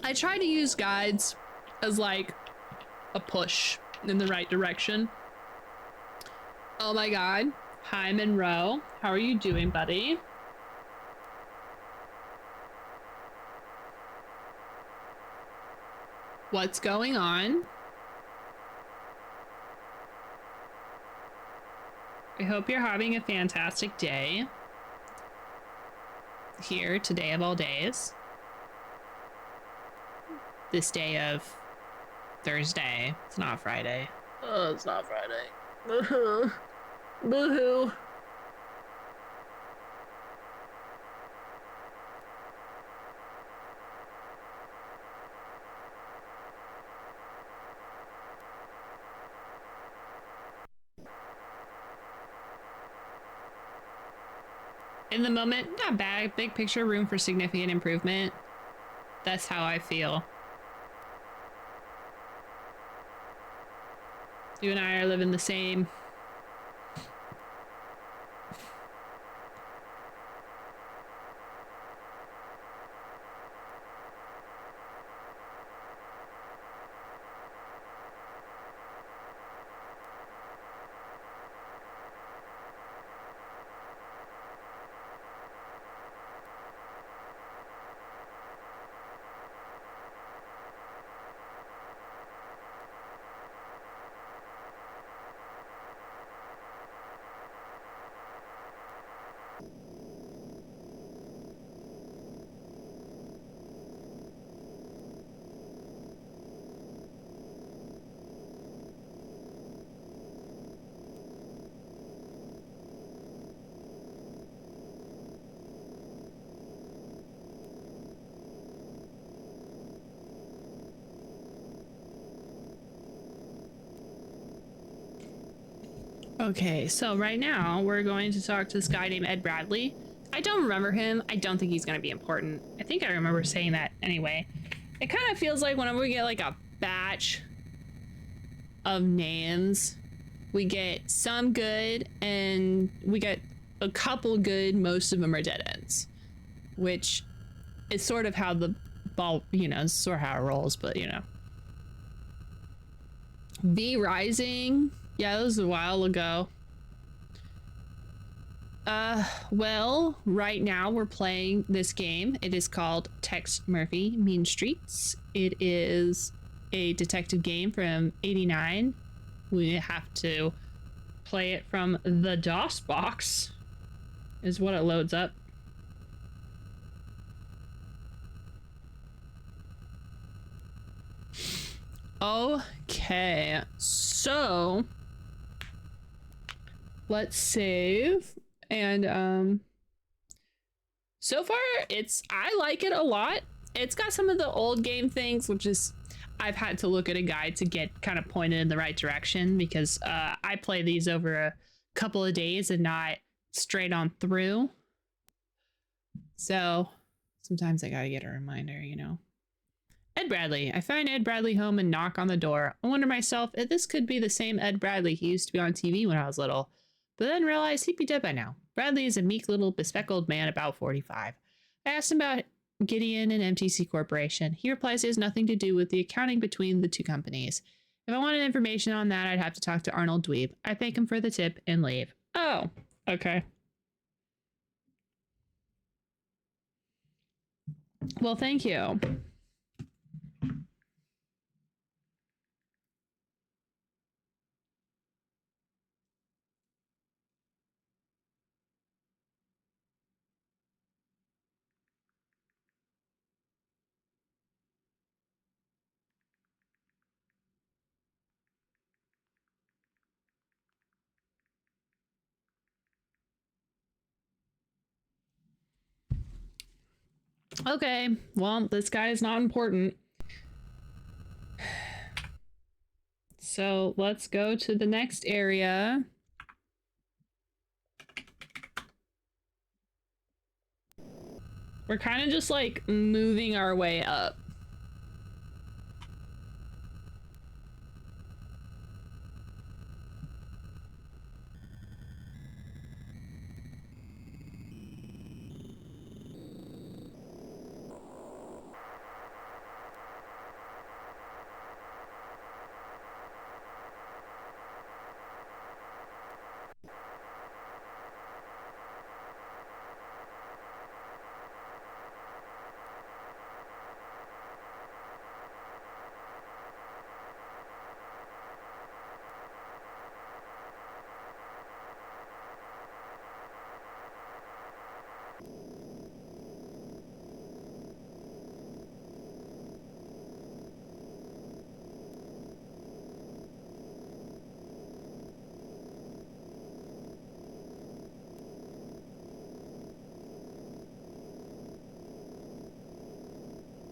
I try to use guides as like a push in the right direction. Oh my god. Hi, Monroe. How are you doing, buddy? What's going on? I hope you're having a fantastic day. Here, today of all days. This day of Thursday. It's not Friday. Oh, it's not Friday. Boo-hoo. Boo-hoo. In the moment, not bad. Big picture, room for significant improvement. That's how I feel. You and I are living the same. Okay, so right now we're going to talk to this guy named Ed Bradley. I don't remember him. I don't think he's going to be important. I think I remember saying that anyway. It kind of feels like whenever we get like a batch of names. We get some good, and we get a couple good. Most of them are dead ends, which is sort of how the ball, you know, is sort of how it rolls, but you know. V Rising, yeah, that was a while ago. Well, right now we're playing this game. It is called Tex Murphy Mean Streets. It is a detective game from '89. We have to play it from the DOS box, is what it loads up. Okay, so let's save. And so far I like it a lot. It's got some of the old game things, which is I've had to look at a guide to get kind of pointed in the right direction, because I play these over a couple of days and not straight on through. So sometimes I gotta get a reminder, you know. Ed Bradley. I find Ed Bradley home and knock on the door. I wonder myself if this could be the same Ed Bradley he used to be on TV when I was little, but then realized he'd be dead by now. Bradley is a meek little bespectacled man about 45. I asked him about Gideon and MTC Corporation. He replies it has nothing to do with the accounting between the two companies. If I wanted information on that, I'd have to talk to Arnold Dweeb. I thank him for the tip and leave. Oh, okay. Well, thank you. Okay, well, this guy is not important. So let's go to the next area. We're kind of just like moving our way up.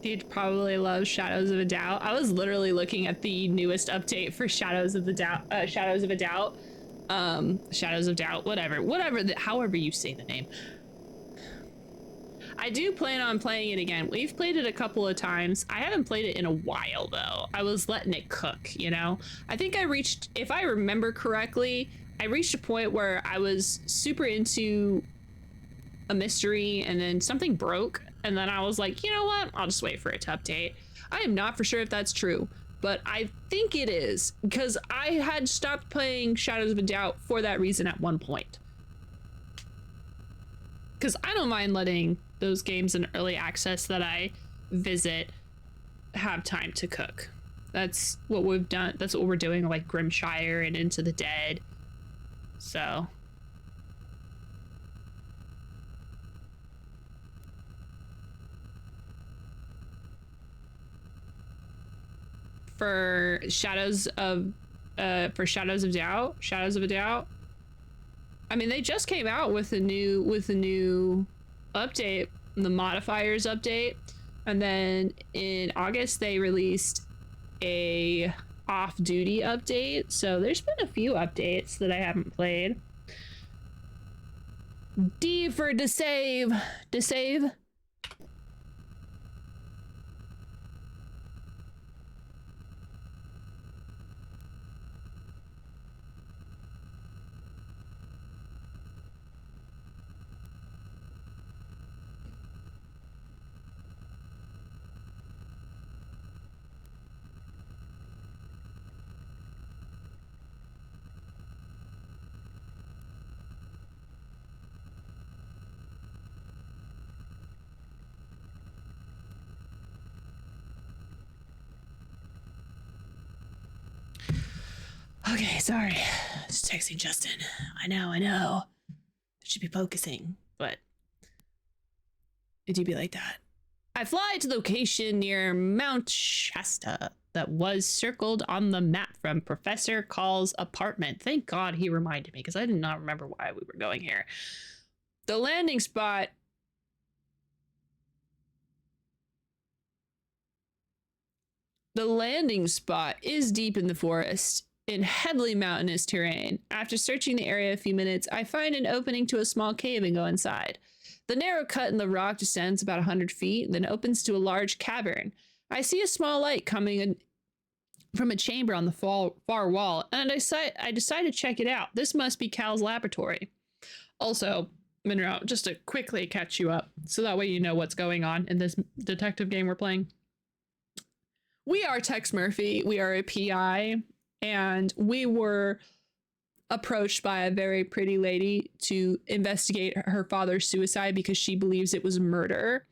You'd probably love Shadows of a Doubt. I was literally looking at the newest update for Shadows of a Doubt, however you say the name. I do plan on playing it again. We've played it a couple of times. I haven't played it in a while though. I was letting it cook, you know? I think I reached, if I remember correctly, I reached a point where I was super into a mystery and then something broke. And then I was like, you know what? I'll just wait for it to update. I am not for sure if that's true, but I think it is, because I had stopped playing Shadows of a Doubt for that reason at one point. Because I don't mind letting those games in early access that I visit have time to cook. That's what we've done. That's what we're doing, like Grimshire and Into the Dead. So... for Shadows of Doubt. I mean, they just came out with a new update, the modifiers update, and then in August they released a off-duty update. So there's been a few updates that I haven't played. D for save. Okay, sorry. Just texting Justin. I know. I should be focusing, but it do be like that. I fly to the location near Mount Shasta that was circled on the map from Professor Call's apartment. Thank God he reminded me, because I did not remember why we were going here. The landing spot is deep in the forest in heavily mountainous terrain. After searching the area a few minutes, I find an opening to a small cave and go inside. The narrow cut in the rock descends about 100 feet, then opens to a large cavern. I see a small light coming in from a chamber on the far wall, and I decide to check it out. This must be Cal's laboratory. Also, Monroe, just to quickly catch you up, so that way you know what's going on in this detective game we're playing. We are Tex Murphy. We are a PI, and we were approached by a very pretty lady to investigate her father's suicide because she believes it was murder.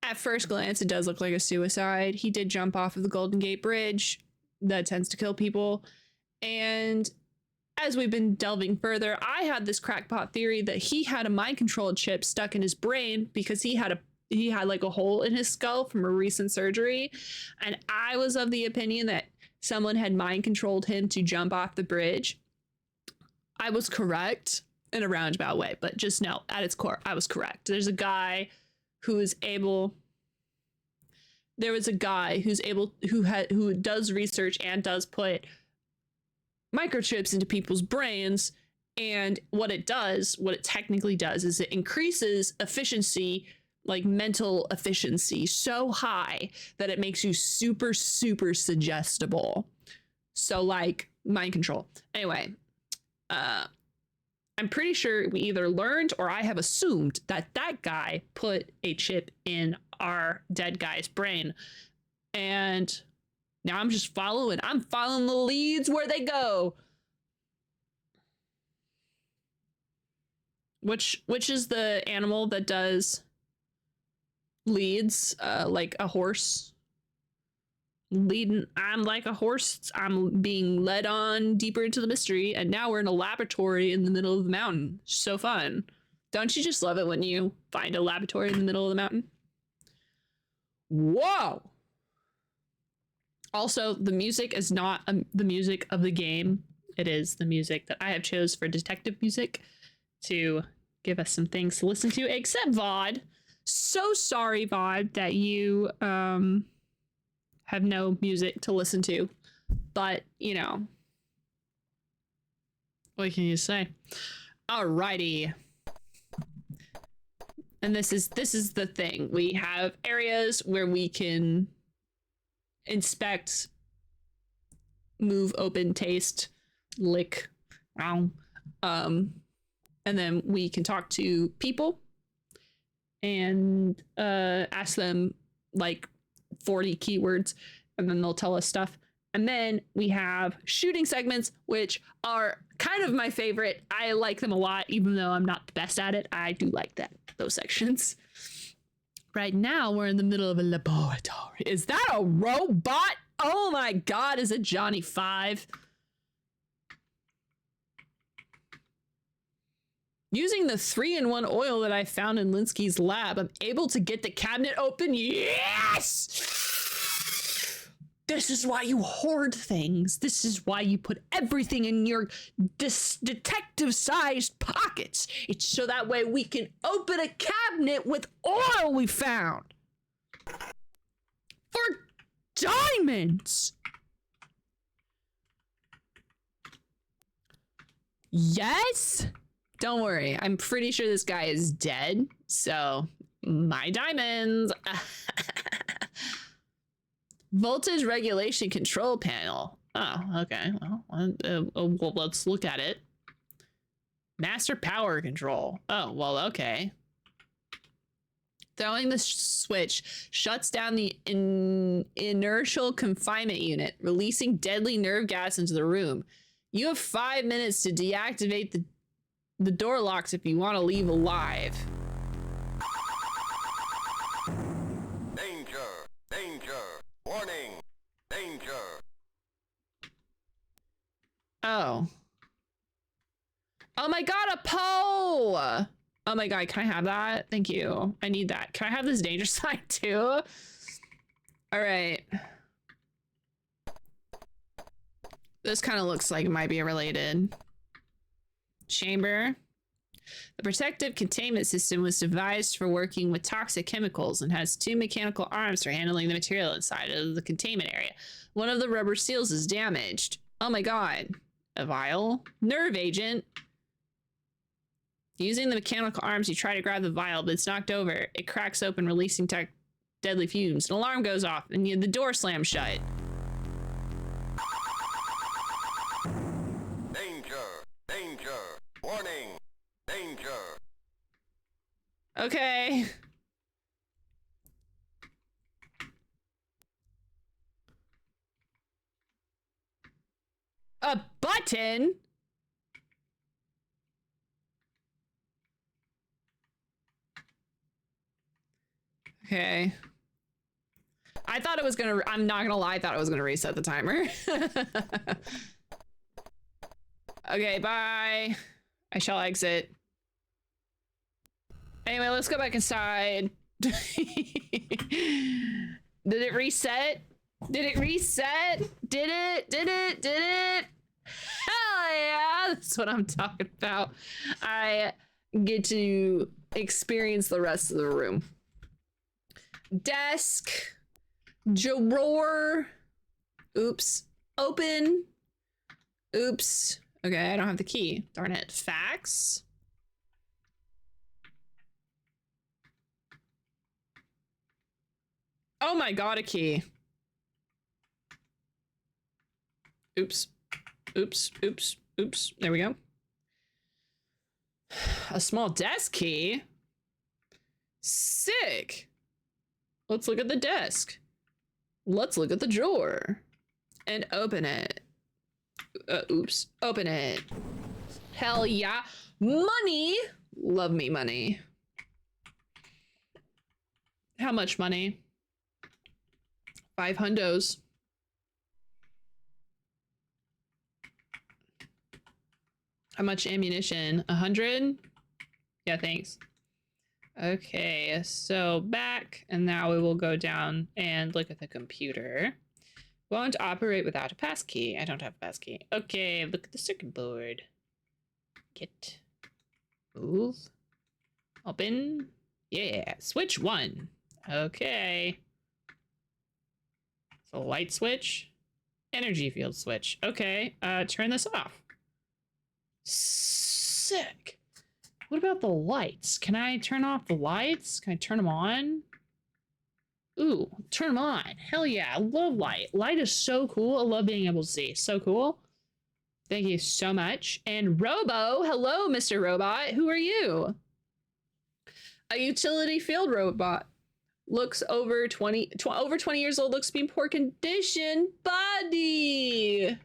At first glance, it does look like a suicide. He did jump off of the Golden Gate Bridge. That tends to kill people. And as we've been delving further, I had this crackpot theory that he had a mind control chip stuck in his brain because he had like a hole in his skull from a recent surgery. And I was of the opinion that someone had mind controlled him to jump off the bridge. I was correct in a roundabout way, but just know at its core, I was correct. There was a guy who does research and does put microchips into people's brains. And what it technically does is it increases efficiency, like mental efficiency, so high that it makes you super, super suggestible. So like mind control. Anyway, I'm pretty sure we either learned or I have assumed that guy put a chip in our dead guy's brain. And now I'm following the leads where they go. Which is the animal that does leads, like a horse? I'm like a horse. I'm being led on deeper into the mystery, and now we're in a laboratory in the middle of the mountain. So fun. Don't you just love it when you find a laboratory in the middle of the mountain? Whoa! Also, the music is not the music of the game. It is the music that I have chose for detective music to give us some things to listen to, except VoD. So sorry, VoD, that you have no music to listen to, but you know, what can you say? Alrighty. And this is the thing. We have areas where we can inspect, move, open, taste, lick, and then we can talk to people and ask them like 40 keywords, and then they'll tell us stuff. And then we have shooting segments, which are kind of my favorite. I like them a lot, even though I'm not the best at it. I do like those sections. Right now, we're in the middle of a laboratory. Is that a robot? Oh my God, is it Johnny 5? Using the 3-in-1 oil that I found in Linsky's lab, I'm able to get the cabinet open. Yes! This is why you hoard things. This is why you put everything in your detective-sized pockets. It's so that way we can open a cabinet with oil we found. For diamonds! Yes? Don't worry, I'm pretty sure this guy is dead, so my diamonds. Voltage regulation control panel. Oh, okay. Well, let's look at it. Master power control. Oh, well, okay. Throwing the switch shuts down the inertial confinement unit, releasing deadly nerve gas into the room. You have 5 minutes to deactivate the door locks if you want to leave alive. Danger! Danger! Warning! Danger! Oh. Oh my god, a Poe! Oh my god, can I have that? Thank you. I need that. Can I have this danger sign too? All right. This kind of looks like it might be related. Chamber. The protective containment system was devised for working with toxic chemicals and has 2 mechanical arms for handling the material inside of the containment area. One of the rubber seals is damaged. Oh my god. A vial. Nerve agent. Using the mechanical arms, you try to grab the vial, but it's knocked over. It cracks open, releasing deadly fumes. An alarm goes off, and the door slams shut. Danger! Danger! Warning! Danger! Okay. A button? Okay. I thought it was gonna, I'm not gonna lie, I thought it was gonna reset the timer. Okay, bye. I shall exit. Anyway, let's go back inside. Did it reset? Did it reset? Did it? Did it? Did it? Hell yeah! That's what I'm talking about. I get to experience the rest of the room. Desk. Drawer. Oops. Open. Oops. Okay, I don't have the key. Darn it. Fax. Oh my god, a key. Oops. Oops. Oops. Oops. There we go. A small desk key? Sick. Let's look at the desk. Let's look at the drawer. And open it. Oops. Open it. Hell yeah. Money! Love me money. How much money? 5 hundos. How much ammunition? 100? Yeah, thanks. Okay, so back, and now we will go down and look at the computer. Won't operate without a passkey. I don't have a passkey. Okay, look at the circuit board. Get. Move. Open. Yeah, switch 1. Okay. So light switch. Energy field switch. Okay, turn this off. Sick. What about the lights? Can I turn off the lights? Can I turn them on? Ooh, turn them on. Hell yeah, I love light. Light is so cool. I love being able to see. So cool. Thank you so much. And Robo, hello, Mr. Robot. Who are you? A utility field robot. Looks over 20 years old, looks to be in poor condition. Body.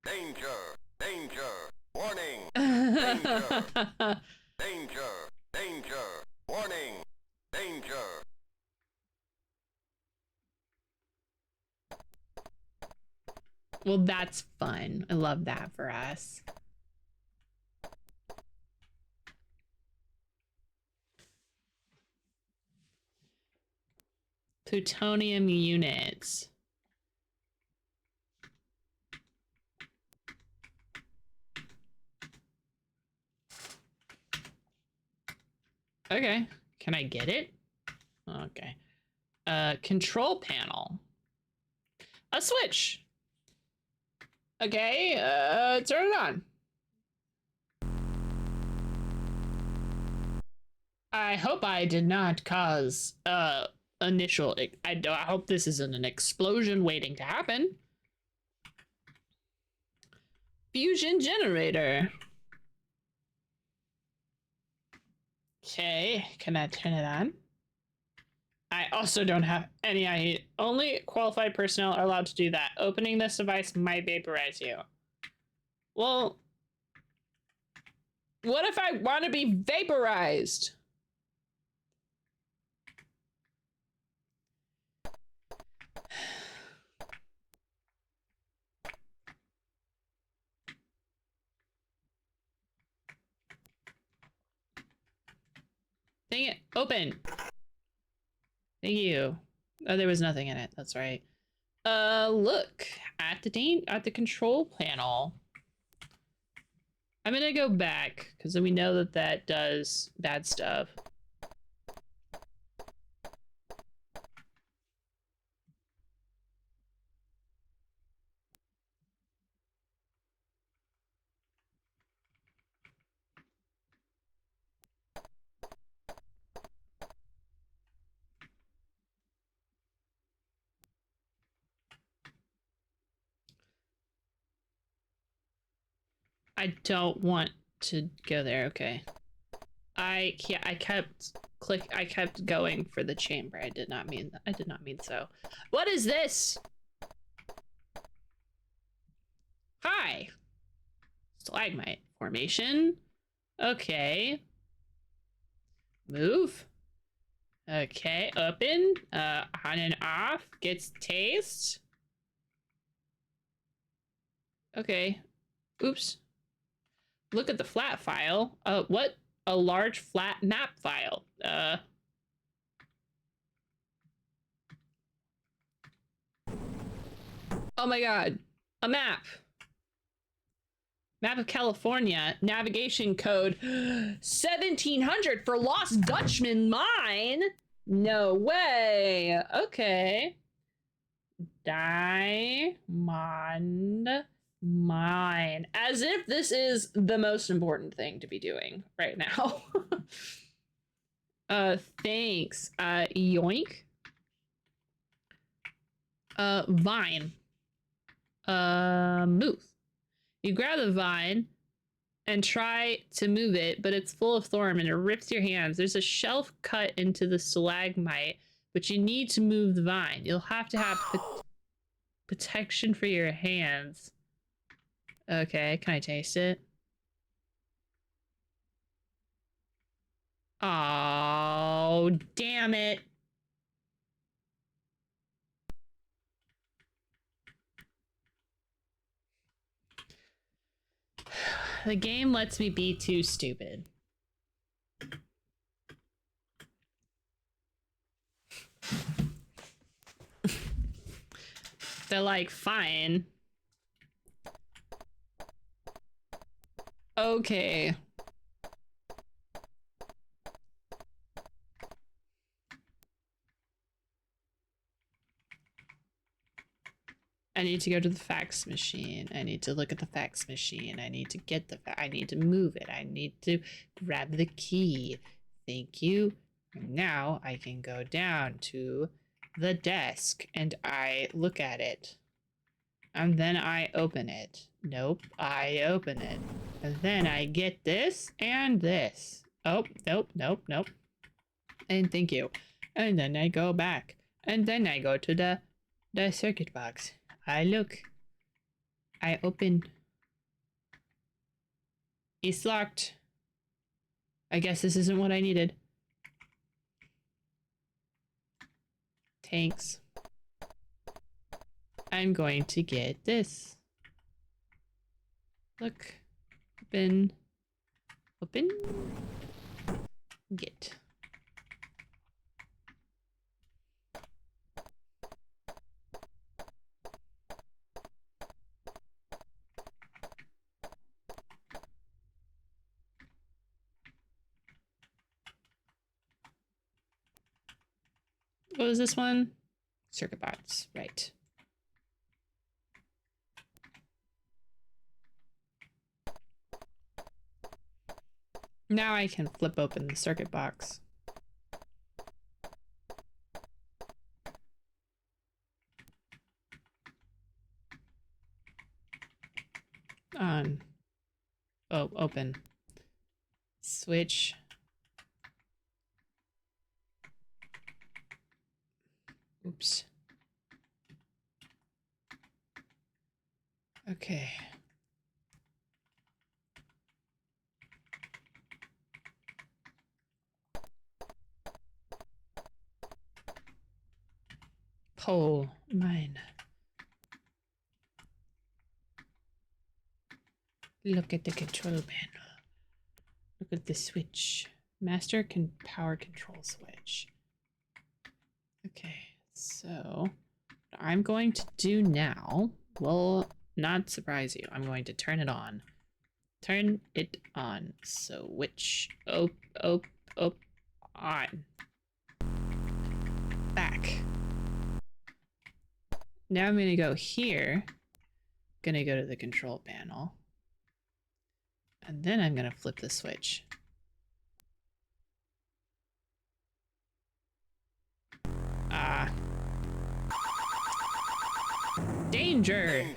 Danger! Danger! Warning! Danger! Danger! Danger! Warning! Danger! Well, that's fun. I love that for us. Plutonium units. Okay, can I get it? Okay. Control panel. A switch. Okay, turn it on. I hope I did not cause, initial, I hope this isn't an explosion waiting to happen. Fusion generator. Okay, can I turn it on? I also don't have any idea. Only qualified personnel are allowed to do that. Opening this device might vaporize you. Well, what if I want to be vaporized? Dang it. Open. Thank you. Oh, there was nothing in it. That's right. Look at the control panel. I'm gonna go back because we know that that does bad stuff. I don't want to go there. Okay. I kept going for the chamber. I did not mean so. What is this? Hi. Stalagmite formation. Okay. Move. Okay, open. On and off. Gets taste. Okay. Oops. Look at the flat file. What? A large flat map file. Oh my god. A map. Map of California. Navigation code 1700 for Lost Dutchman Mine. No way. Okay. Diamond Mine. As if this is the most important thing to be doing right now. Thanks. Yoink. Vine. Move. You grab the vine and try to move it, but it's full of thorn and it rips your hands. There's a shelf cut into the stalagmite, but you need to move the vine. You'll have to have protection for your hands. Okay, can I taste it? Oh, damn it. The game lets me be too stupid. They're like, fine. Okay. I need to go to the fax machine. I need to look at the fax machine. I need to get the I need to move it. I need to grab the key. Thank you. Now I can go down to the desk and I look at it. And then I open it. Nope, I open it. And then I get this and this. Oh, nope, nope, nope. And thank you. And then I go back. And then I go to the circuit box. I look. I open. It's locked. I guess this isn't what I needed. Thanks. I'm going to get this. Look. Open. Open. Get. What was this one? Circuit box, right. Now I can flip open the circuit box. On. Oh, open. Switch. Oops. Okay. Coal mine. Look at the control panel. Look at the switch. Master power control switch. Okay, so what I'm going to do now will not surprise you. I'm going to turn it on. Turn it on. Switch. On. Back. Now I'm gonna go here. Gonna go to the control panel. And then I'm gonna flip the switch. Danger!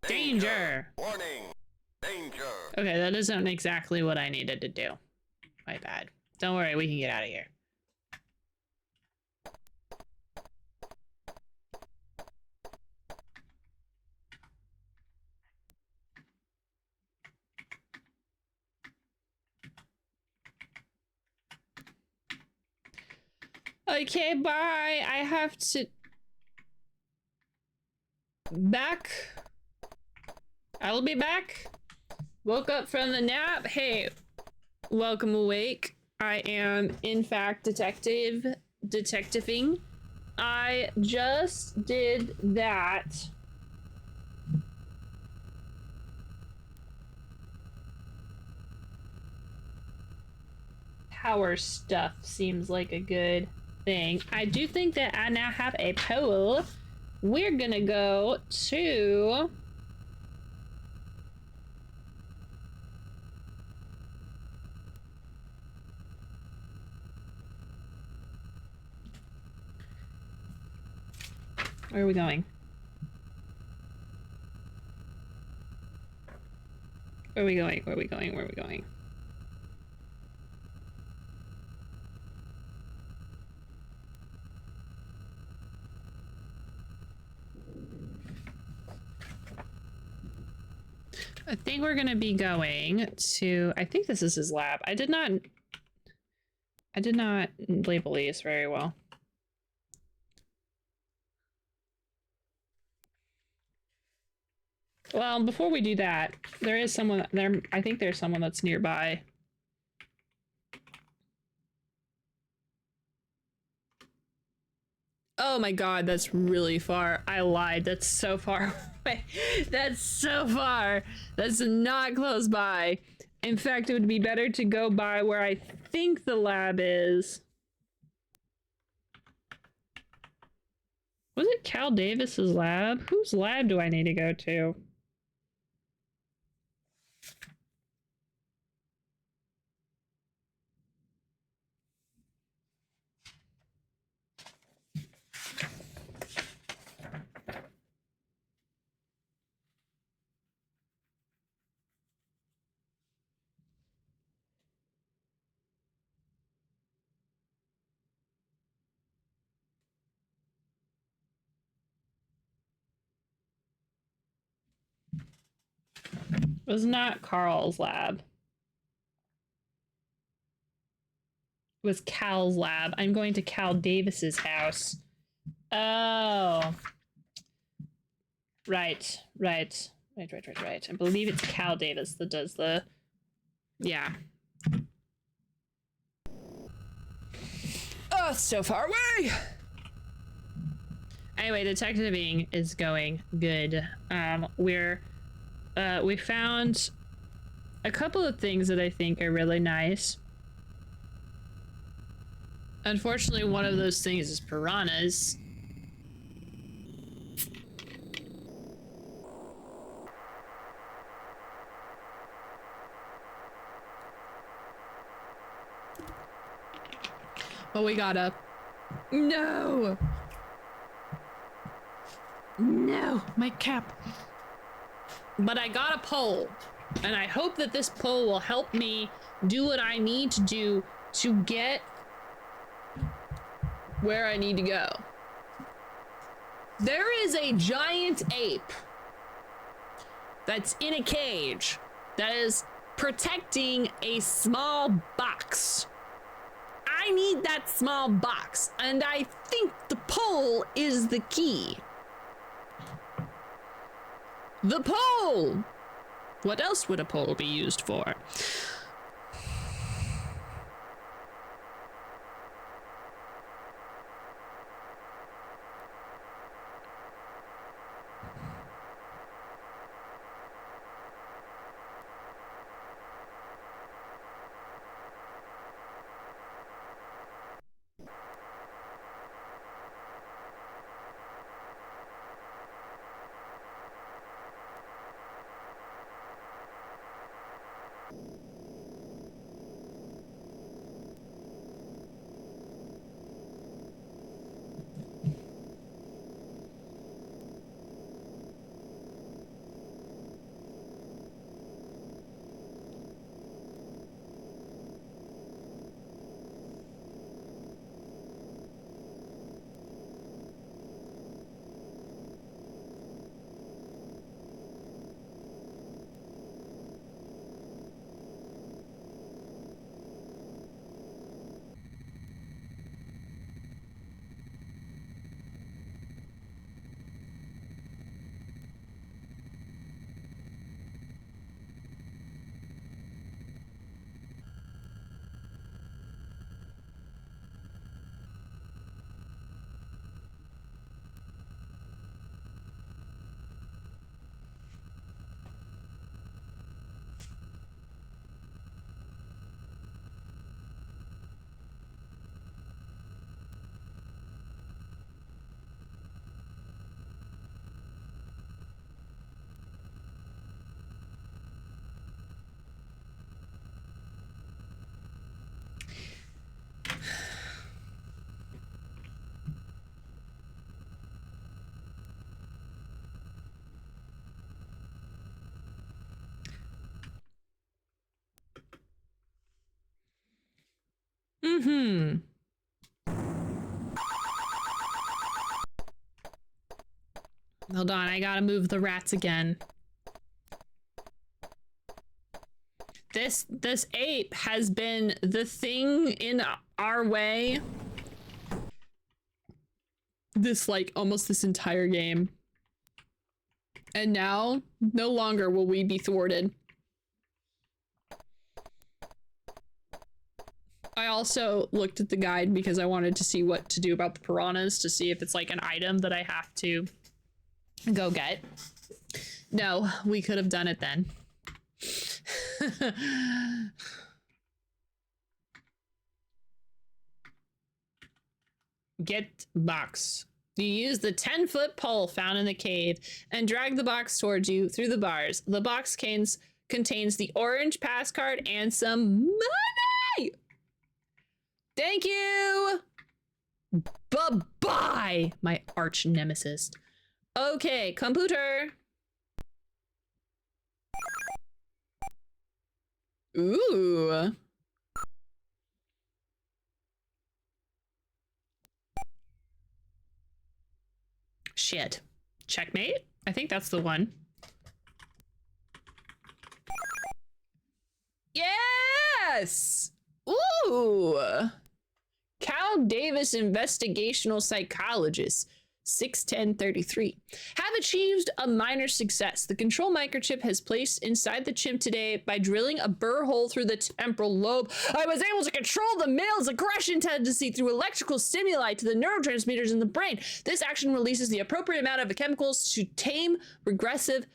Danger! Warning! Danger! Okay, that isn't exactly what I needed to do. My bad. Don't worry, we can get out of here. Okay, bye. I have to... Back. I'll be back. Woke up from the nap. Hey, welcome awake. I am, in fact, detectiving. I just did that. Power stuff seems like a good thing. I do think that I now have a pole. We're gonna go to... Where are we going? Where are we going? Where are we going? Where are we going? I think we're gonna be going to... I think this is his lab. I did not label these very well. Well, before we do that, there is someone there. I think there's someone that's nearby. Oh my god, that's really far. I lied. That's so far away. That's so far. That's not close by. In fact, it would be better to go by where I think the lab is. Was it Cal Davis's lab? Whose lab do I need to go to? It was not Carl's lab. It was Cal's lab. I'm going to Cal Davis's house. Oh. Right. I believe it's Cal Davis that does the... Yeah. Oh, it's so far away! Anyway, detectiving is going good. We found a couple of things that I think are really nice. Unfortunately, one of those things is piranhas. But we got up. No! No! My cap. But I got a pole, and I hope that this pole will help me do what I need to do to get where I need to go. There is a giant ape that's in a cage that is protecting a small box. I need that small box, and I think the pole is the key. The pole! What else would a pole be used for? Mm-hmm. Hold on, I gotta move the rats again. This ape has been the thing in our way this, like, almost this entire game. And now, no longer will we be thwarted. I also looked at the guide because I wanted to see what to do about the piranhas, to see if it's like an item that I have to go get. No, we could have done it then. Get box. You use the 10-foot pole found in the cave and drag the box towards you through the bars. The box contains the orange pass card and some money! Thank you! Bye-bye, my arch nemesis. Okay, computer. Ooh. Shit. Checkmate? I think that's the one. Yes! Ooh! Cal Davis Investigational Psychologist, 61033. Have achieved a minor success. The control microchip has placed inside the chimp today by drilling a burr hole through the temporal lobe. I was able to control the male's aggression tendency through electrical stimuli to the neurotransmitters in the brain. This action releases the appropriate amount of chemicals to tame aggressive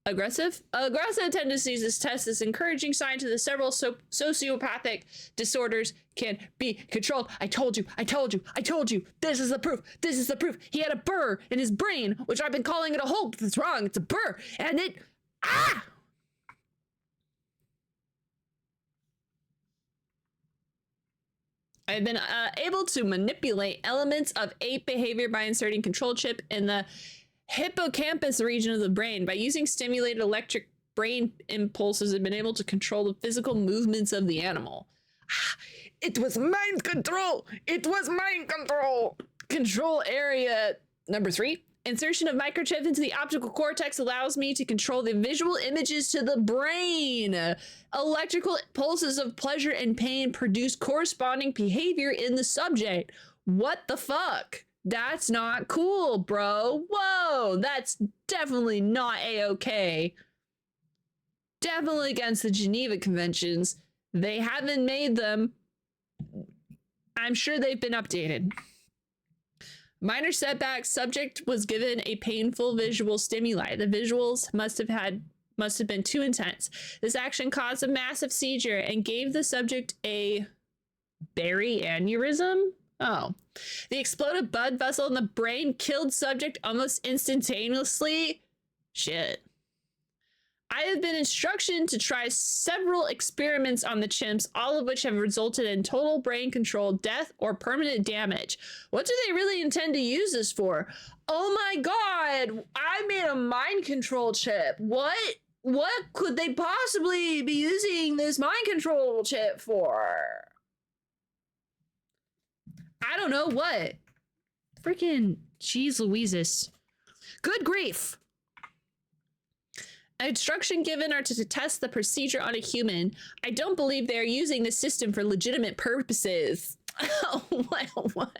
tendencies. This test is encouraging sign to the several sociopathic disorders can be controlled. I told you. This is the proof. He had a burr in his brain, which I've been calling it a hole. That's wrong. It's a burr. And it, I've been able to manipulate elements of ape behavior by inserting control chip in the hippocampus region of the brain. By using stimulated electric brain impulses, I've been able to control the physical movements of the animal. It was mind control. Control area number 3. Insertion of microchip into the optical cortex allows me to control the visual images to the brain. Electrical pulses of pleasure and pain produce corresponding behavior in the subject. What the fuck? That's not cool, bro. Whoa, that's definitely not A-okay. Definitely against the Geneva Conventions. They haven't made them. I'm sure they've been updated. Minor setback. Subject was given a painful visual stimuli. The visuals must have been too intense. This action caused a massive seizure and gave the subject a berry aneurysm. Oh. The exploded blood vessel in the brain killed subject almost instantaneously. Shit. I have been instructed to try several experiments on the chimps, all of which have resulted in total brain control, death, or permanent damage. What do they really intend to use this for? Oh my god, I made a mind control chip. What could they possibly be using this mind control chip for? I don't know what. Freaking jeez Louises. Good grief. Instruction given are to test the procedure on a human. I don't believe they are using the system for legitimate purposes. What? What?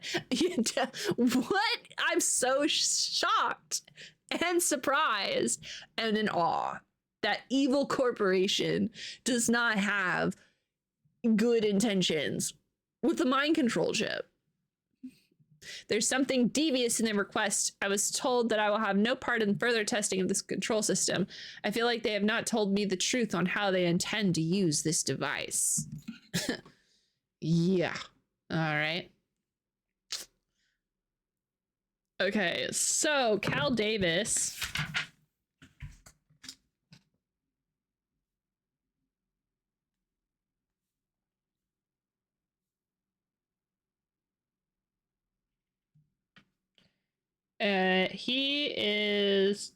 I'm so shocked and surprised and in awe that evil corporation does not have good intentions with the mind control chip. There's something devious in their request. I was told that I will have no part in further testing of this control system. I feel like they have not told me the truth on how they intend to use this device. Yeah. All right. Okay, so Cal Davis. He is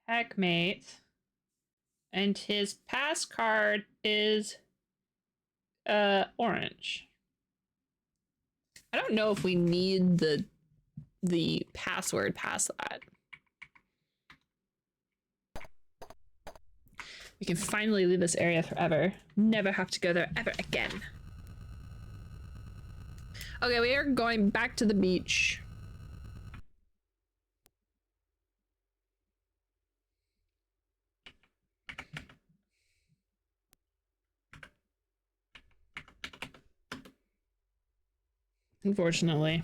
checkmate, and his pass card is Orange. I don't know if we need the password past that. We can finally leave this area forever. Never have to go there ever again. Okay, we are going back to the beach. Unfortunately.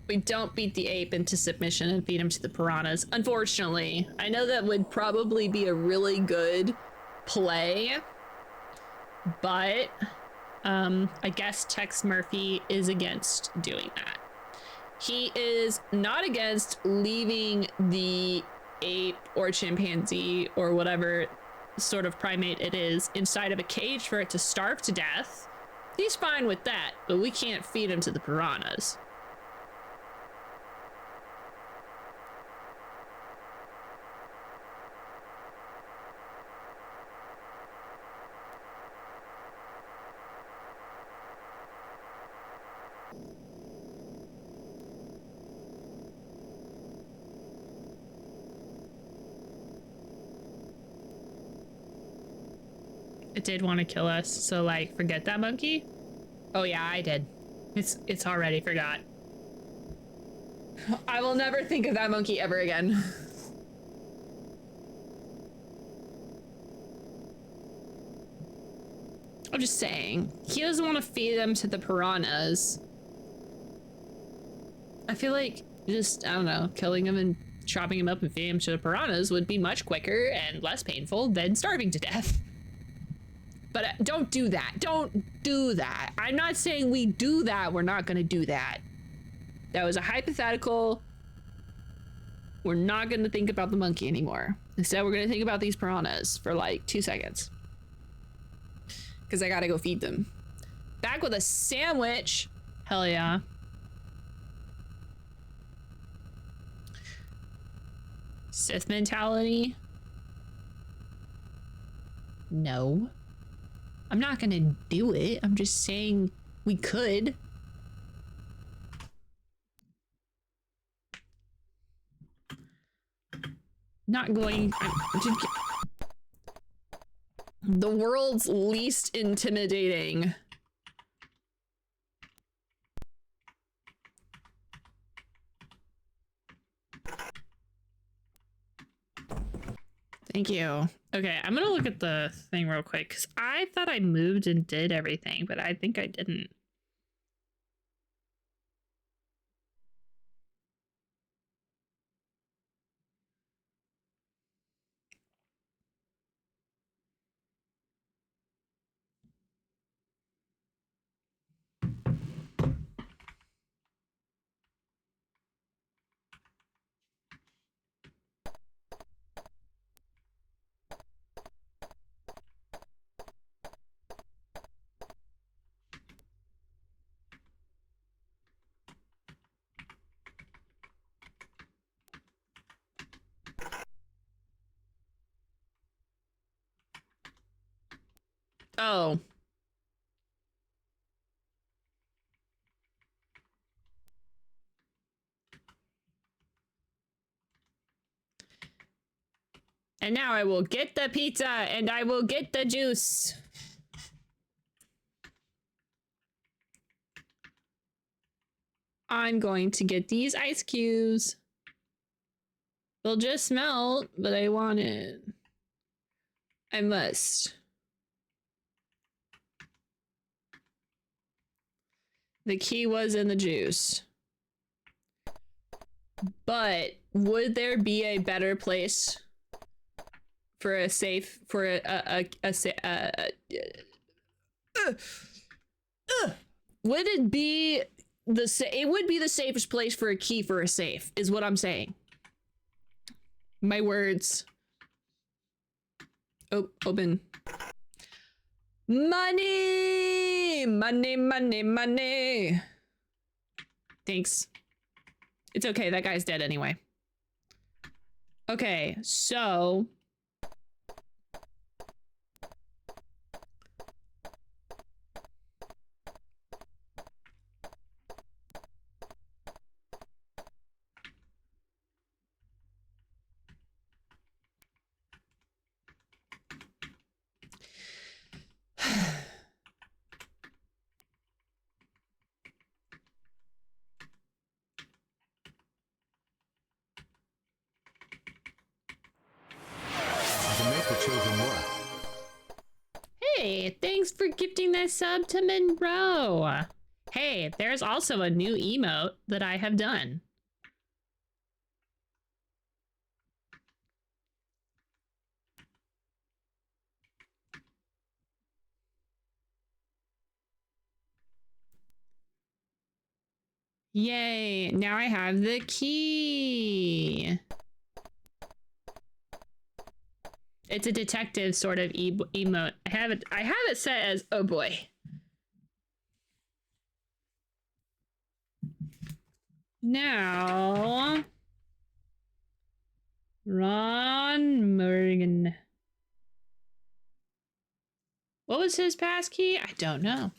We don't beat the ape into submission and feed him to the piranhas. Unfortunately. I know that would probably be a really good play, but I guess Tex Murphy is against doing that. He is not against leaving the ape or chimpanzee or whatever sort of primate it is inside of a cage for it to starve to death. He's fine with that, but we can't feed him to the piranhas. It did want to kill us, so like, forget that monkey? Oh yeah, I did. It's already forgot. I will never think of that monkey ever again. I'm just saying, he doesn't want to feed them to the piranhas. I feel like just, I don't know, killing him and chopping him up and feeding him to the piranhas would be much quicker and less painful than starving to death. But don't do that. Don't do that. I'm not saying we do that. We're not going to do that. That was a hypothetical. We're not going to think about the monkey anymore. Instead, we're going to think about these piranhas for like 2 seconds. Because I got to go feed them. Back with a sandwich. Hell yeah. Sith mentality. No. I'm not gonna do it. I'm just saying we could. Not going. The world's least intimidating. Thank you. Okay, I'm gonna look at the thing real quick because I thought I moved and did everything, but I think I didn't. Oh. And now I will get the pizza and I will get the juice. I'm going to get these ice cubes. They'll just melt, but I want it. I must. The key was in the juice. But would there be a better place for a safe, for would it be it would be the safest place for a key for a safe, is what I'm saying. My words. Oh, open. Money! Money, money, money. Thanks. It's okay, that guy's dead anyway. Okay, so Hey, thanks for gifting that sub to Monroe. Hey, there's also a new emote that I have done. Yay, now I have the key. It's a detective sort of emote. I have it set as, oh boy. Now, Ron Morgan. What was his passkey? I don't know.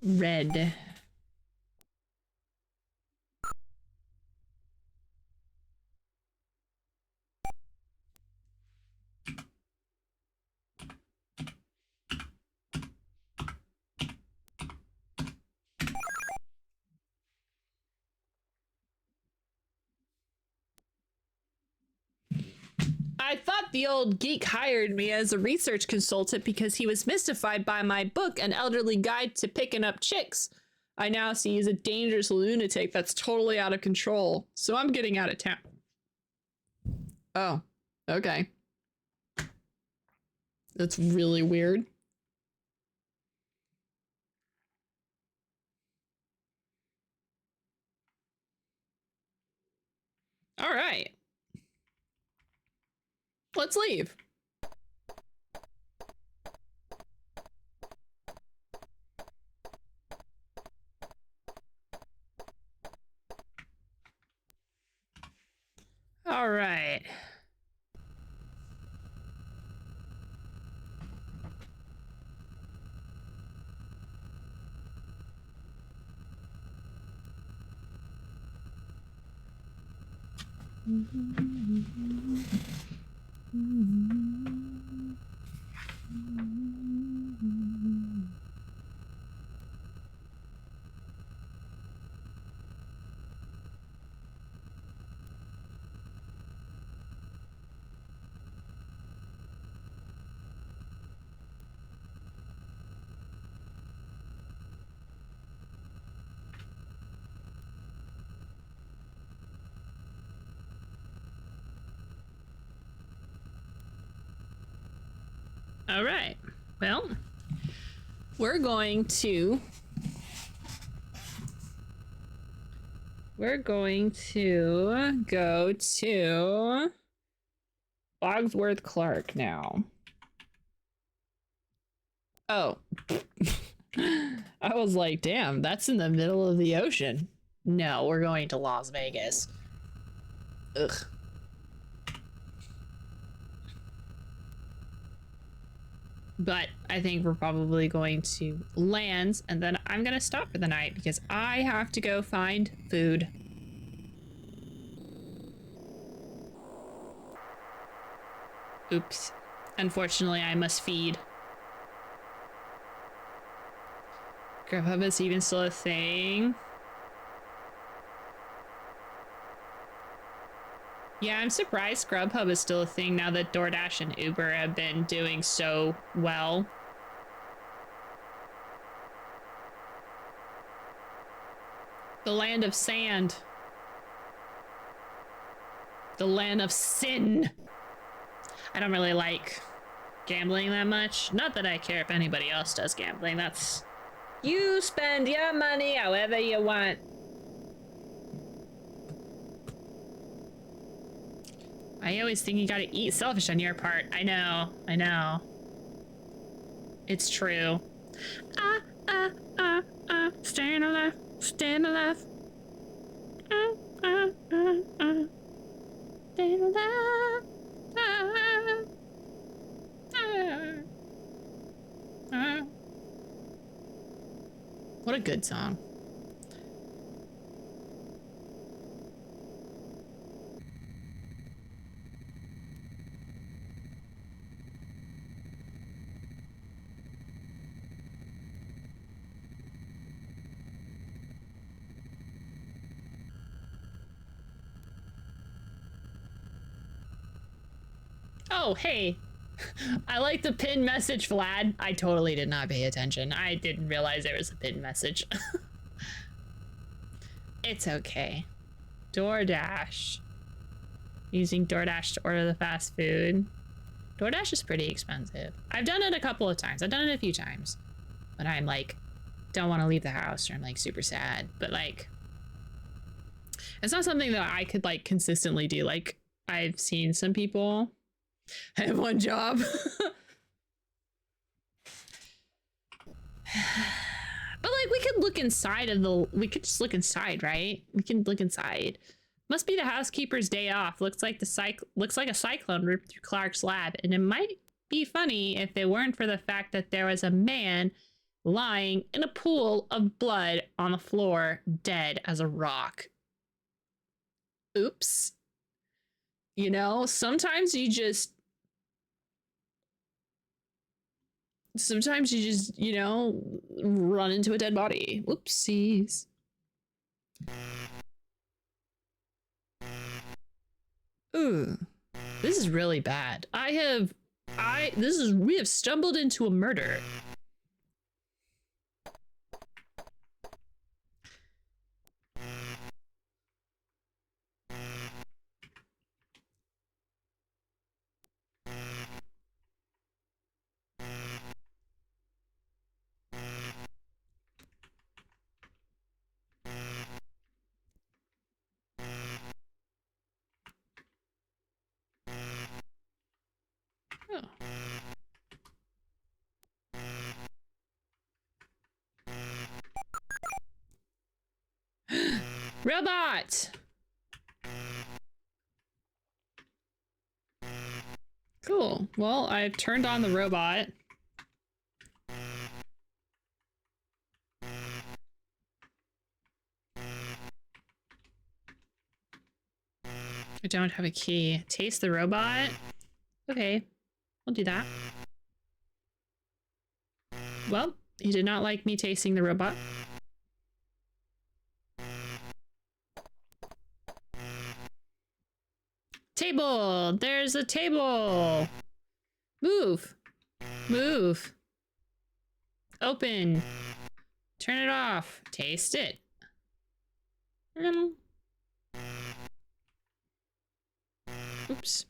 Red. I thought the old geek hired me as a research consultant because he was mystified by my book, An Elderly Guide to Picking Up Chicks. I now see he's a dangerous lunatic that's totally out of control, so I'm getting out of town. Oh, okay. That's really weird. All right. Let's leave. All right. All right. Well, we're going to go to Bogsworth Clark now. Oh. I was like, damn, that's in the middle of the ocean. No, we're going to Las Vegas. Ugh. But I think we're probably going to land, and then I'm gonna stop for the night because I have to go find food. Oops. Unfortunately, I must feed. Grubhub is even still a thing. Yeah, I'm surprised Grubhub is still a thing now that DoorDash and Uber have been doing so well. The land of sand. The land of sin. I don't really like gambling that much. Not that I care if anybody else does gambling. That's... You spend your money however you want. I always think you gotta eat selfish on your part. I know, I know. It's true. Staying alive, staying alive. Staying alive. What a good song. Oh, hey. I like the pinned message, Vlad. I totally did not pay attention. I didn't realize there was a pinned message. It's okay. DoorDash. Using DoorDash to order the fast food. DoorDash is pretty expensive. I've done it a couple of times. I've done it a few times. But I'm like, don't want to leave the house, or I'm like super sad. But like, it's not something that I could like consistently do. Like, I've seen some people have one job. But like, we could look inside of the, we could just look inside, right? We can look inside. Must be the housekeeper's day off. Looks like a cyclone ripped through Clark's lab, and it might be funny if it weren't for the fact that there was a man lying in a pool of blood on the floor, dead as a rock. Oops. You know, sometimes you just, you know, run into a dead body. Whoopsies. Ooh, this is really bad. We have stumbled into a murder. Robot! Cool. Well, I've turned on the robot. I don't have a key. Taste the robot? Okay, I'll do that. Well, he did not like me tasting the robot. Table! There's a table! Move! Move! Open! Turn it off! Taste it! Oops.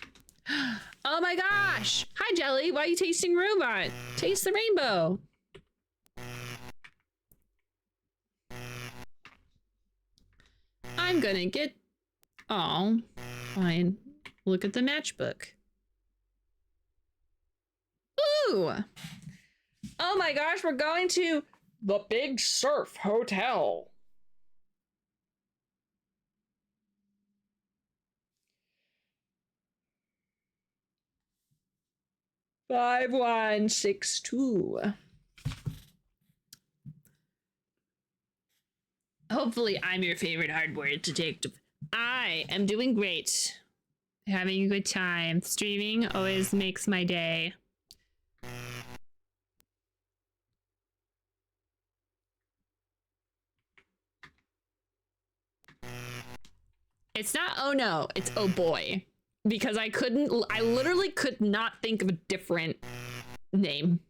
Oh my gosh! Hi, Jelly! Why are you tasting robot? Taste the rainbow! I'm gonna get... Oh, fine. Look at the matchbook. Ooh! Oh my gosh, we're going to the Big Surf Hotel. Five, 1, 6, 2. Hopefully I'm your favorite hardware detective. I am doing great. Having a good time. Streaming always makes my day. It's not oh no, it's oh boy. Because I literally could not think of a different name.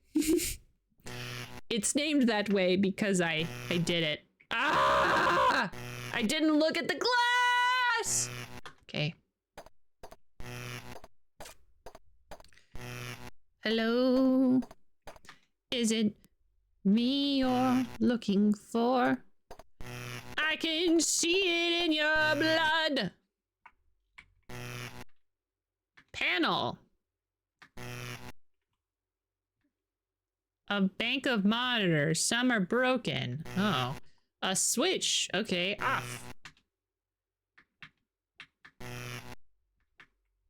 It's named that way because I did it. Ah! I didn't look at the glass! Okay. Hello? Is it me you're looking for? I can see it in your blood. Panel. A bank of monitors. Some are broken. Oh. A switch. Okay, off.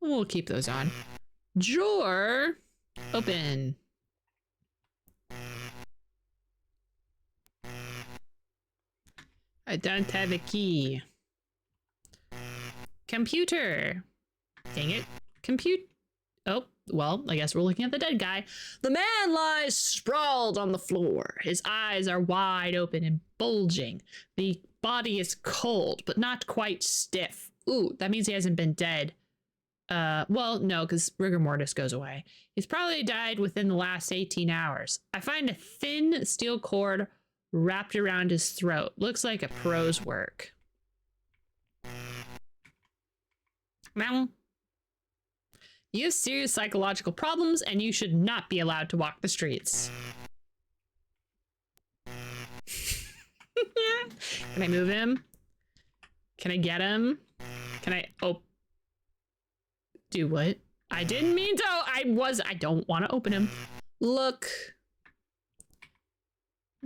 We'll keep those on. Drawer. Open. I don't have a key. Computer. Dang it. Compute. Oh, well, I guess we're looking at the dead guy. The man lies sprawled on the floor. His eyes are wide open and bulging. The body is cold, but not quite stiff. Ooh, that means he hasn't been dead Well, no, because rigor mortis goes away. He's probably died within the last 18 hours. I find a thin steel cord wrapped around his throat. Looks like a pro's work. Now, you have serious psychological problems and you should not be allowed to walk the streets. Can I move him? Can I get him? Can I... Oh. Do what? I didn't mean to... I don't want to open him. Look.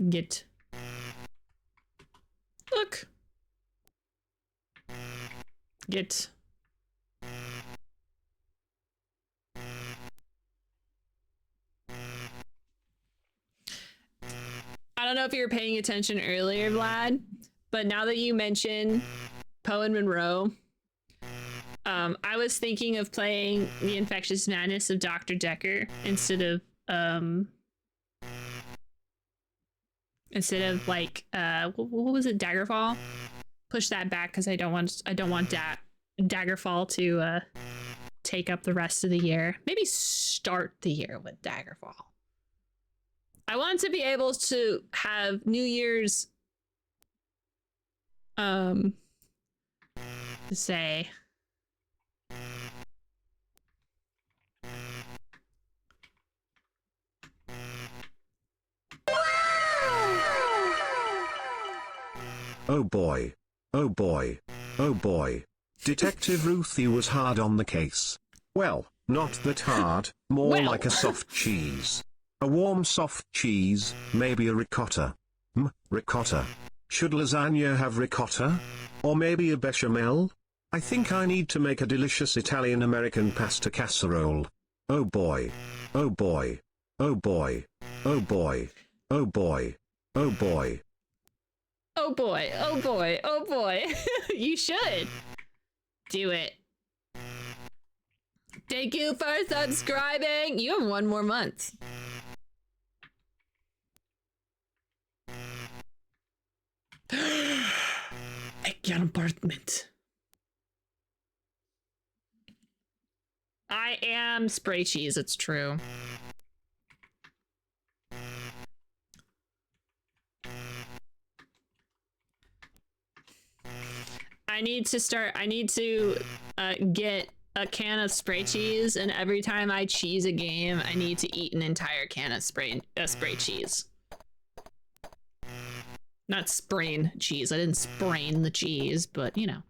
Get. Look. Get. I don't know if you were paying attention earlier, Vlad, but now that you mention Poe and Monroe, I was thinking of playing The Infectious Madness of Dr. Decker instead of like what was it, Daggerfall? Push that back because I don't want Daggerfall to take up the rest of the year. Maybe start the year with Daggerfall. I want to be able to have New Year's say Oh boy. Oh boy. Oh boy. Detective Ruthie was hard on the case. Well, not that hard, more Well. like a soft cheese. A warm soft cheese, maybe a ricotta. Ricotta. Should lasagna have ricotta? Or maybe a bechamel? I think I need to make a delicious Italian-American pasta casserole. Oh boy. Oh boy. Oh boy. Oh boy. Oh boy. Oh boy. oh boy, oh boy, oh boy. You should do it. Thank you for subscribing. You have one more month. I get an apartment. I am spray cheese, it's true. I need to get a can of spray cheese, and every time I cheese a game, I need to eat an entire can of spray cheese. Not sprain cheese. I didn't sprain the cheese, but you know.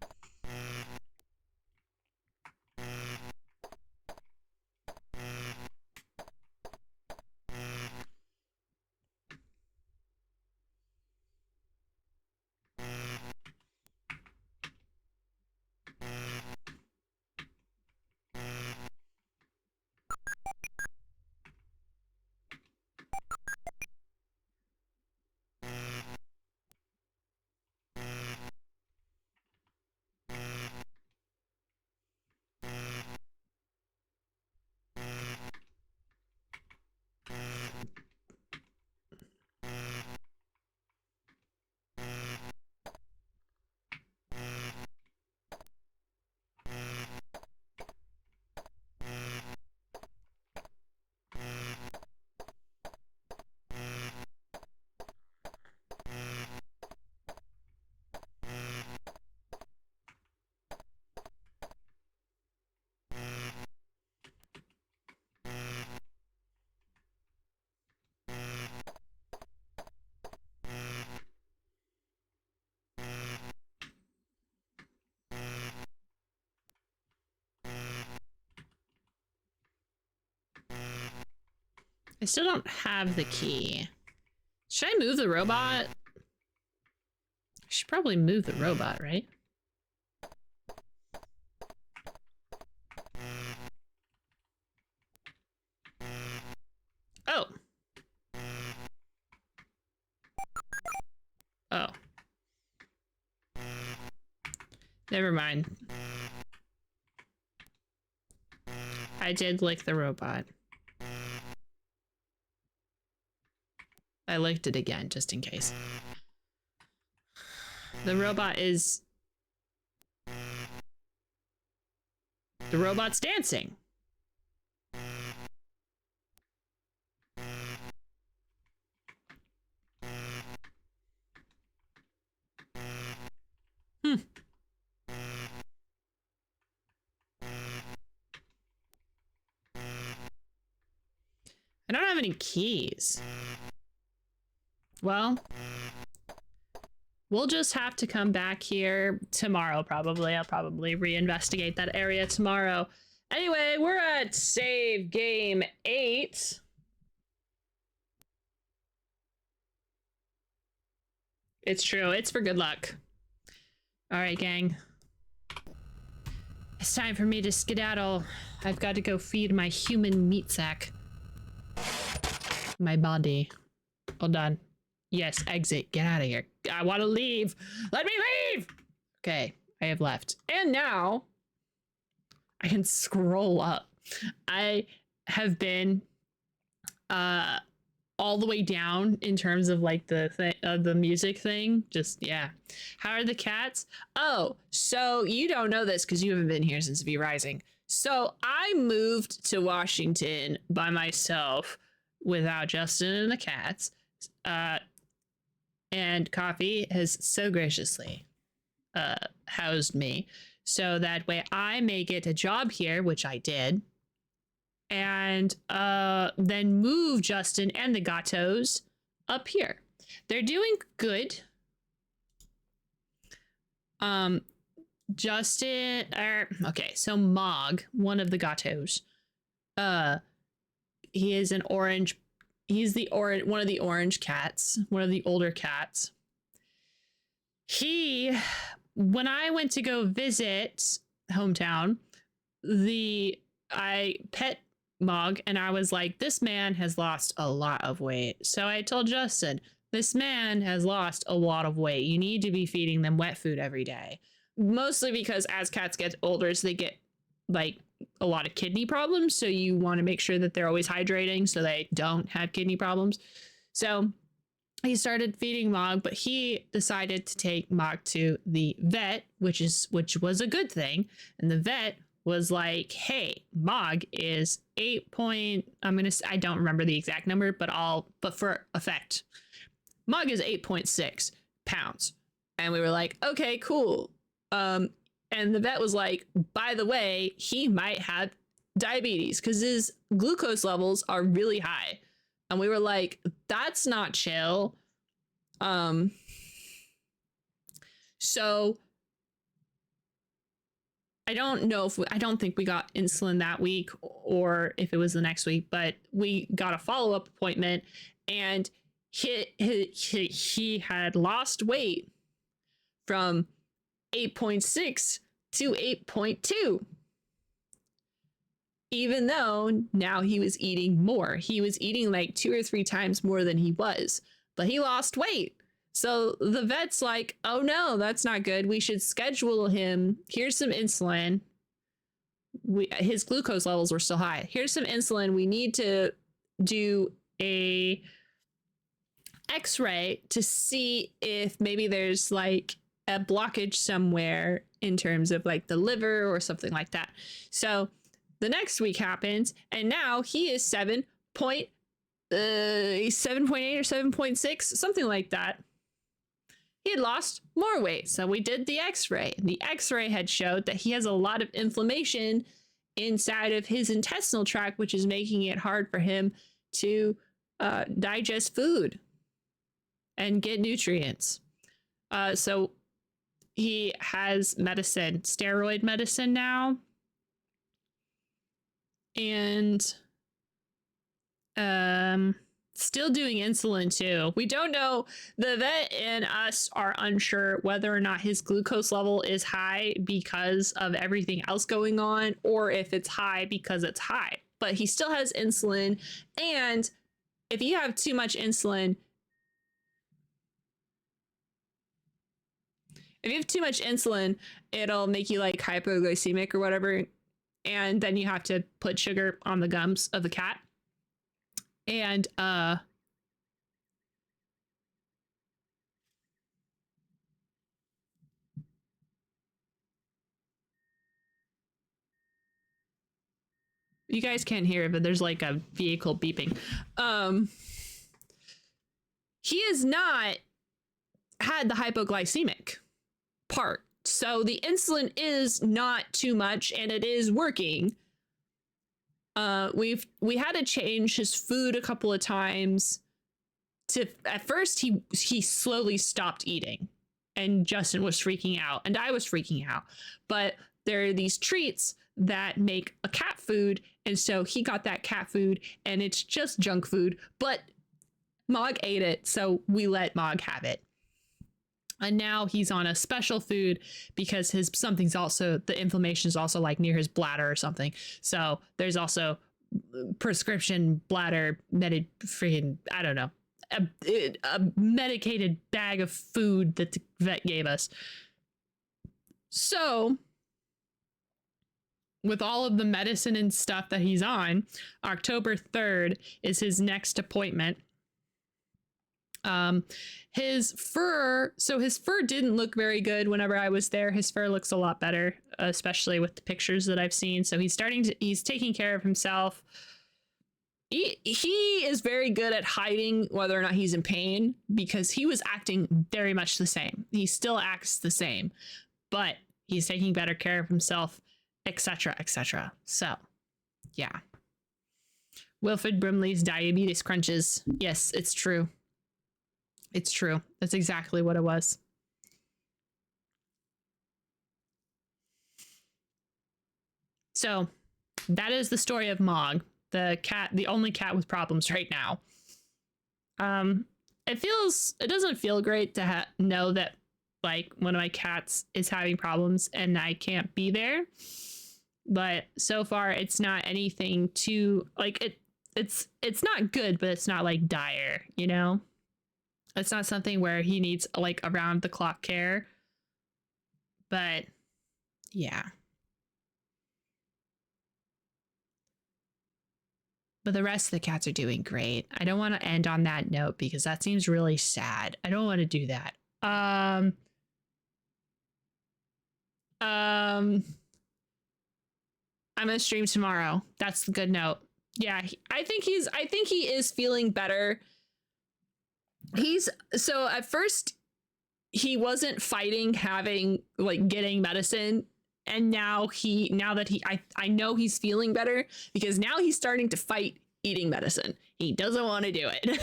I still don't have the key. Should I move the robot? I should probably move the robot, right? Oh. Oh. Never mind. I did lick the robot. I licked it again, just in case. The robot is... The robot's dancing. I don't have any keys. Well, we'll just have to come back here tomorrow, probably. I'll probably reinvestigate that area tomorrow. Anyway, we're at save game 8. It's true. It's for good luck. All right, gang. It's time for me to skedaddle. I've got to go feed my human meat sack. My body. Hold on. Yes, exit. Get out of here. I want to leave. Let me leave! Okay, I have left. And now I can scroll up. I have been all the way down in terms of like the music thing. Just, yeah. How are the cats? Oh, so you don't know this because you haven't been here since V Rising. So I moved to Washington by myself without Justin and the cats. And Coffee has so graciously housed me. So that way I may get a job here, which I did. And then move Justin and the gatos up here. They're doing good. Justin, okay, so Mog, one of the gatos, he is an orange. He's the one of the orange cats, one of the older cats. When I went to go visit hometown, I pet Mog and I was like, this man has lost a lot of weight. So I told Justin, this man has lost a lot of weight. You need to be feeding them wet food every day. Mostly because as cats get older, so they get like a lot of kidney problems. So you want to make sure that they're always hydrating so they don't have kidney problems. So he started feeding Mog, but he decided to take Mog to the vet, which was a good thing. And the vet was like, hey, Mog is I don't remember the exact number, but for effect, Mog is 8.6 pounds. And we were like, okay, cool. And the vet was like, by the way, he might have diabetes because his glucose levels are really high. And we were like, that's not chill. So I don't think we got insulin that week or if it was the next week, but we got a follow-up appointment and he had lost weight from 8.6 to 8.2. Even though now he was eating more. He was eating like 2 or 3 times more than he was, but he lost weight. So the vet's like, oh no, that's not good. We should schedule him. Here's some insulin. His glucose levels were still high. Here's some insulin. We need to do a X-ray to see if maybe there's like a blockage somewhere in terms of like the liver or something like that. So the next week happens and now he is 7.8 or 7.6, something like that. He had lost more weight. So we did the X-ray. The X-ray had showed that he has a lot of inflammation inside of his intestinal tract, which is making it hard for him to digest food and get nutrients. So he has medicine, steroid medicine now. And still doing insulin too. We don't know. The vet and us are unsure whether or not his glucose level is high because of everything else going on or if it's high because it's high. But he still has insulin. And if you have too much insulin, it'll make you like hypoglycemic or whatever. And then you have to put sugar on the gums of the cat. And You guys can't hear it, but there's like a vehicle beeping. He has not had the hypoglycemic part. So the insulin is not too much and it is working. We had to change his food a couple of times. At first he slowly stopped eating, and Justin was freaking out and I was freaking out. But there are these treats that make a cat food, and so he got that cat food, and it's just junk food, but Mog ate it, so we let Mog have it. And now he's on a special food because the inflammation is also like near his bladder or something. So there's also prescription bladder I don't know, a medicated bag of food that the vet gave us. So with all of the medicine and stuff that he's on, October 3rd is his next appointment. His fur didn't look very good whenever I was there. His fur looks a lot better, especially with the pictures that I've seen. So he's taking care of himself. He is very good at hiding whether or not he's in pain, because he was acting very much the same. He still acts the same, but he's taking better care of himself, etc., etc. So, yeah. Wilfred Brimley's diabetes crunches. Yes, it's true. It's true. That's exactly what it was. So that is the story of Mog, the only cat with problems right now. It doesn't feel great to know that like one of my cats is having problems and I can't be there. But so far it's not anything too like it's not good, but it's not like dire, you know? It's not something where he needs like around the clock care. But yeah. But the rest of the cats are doing great. I don't want to end on that note because that seems really sad. I don't want to do that. I'm gonna stream tomorrow. That's the good note. Yeah, I think he is feeling better. So at first he wasn't fighting getting medicine, and now I know he's feeling better because now he's starting to fight eating medicine. He doesn't want to do it.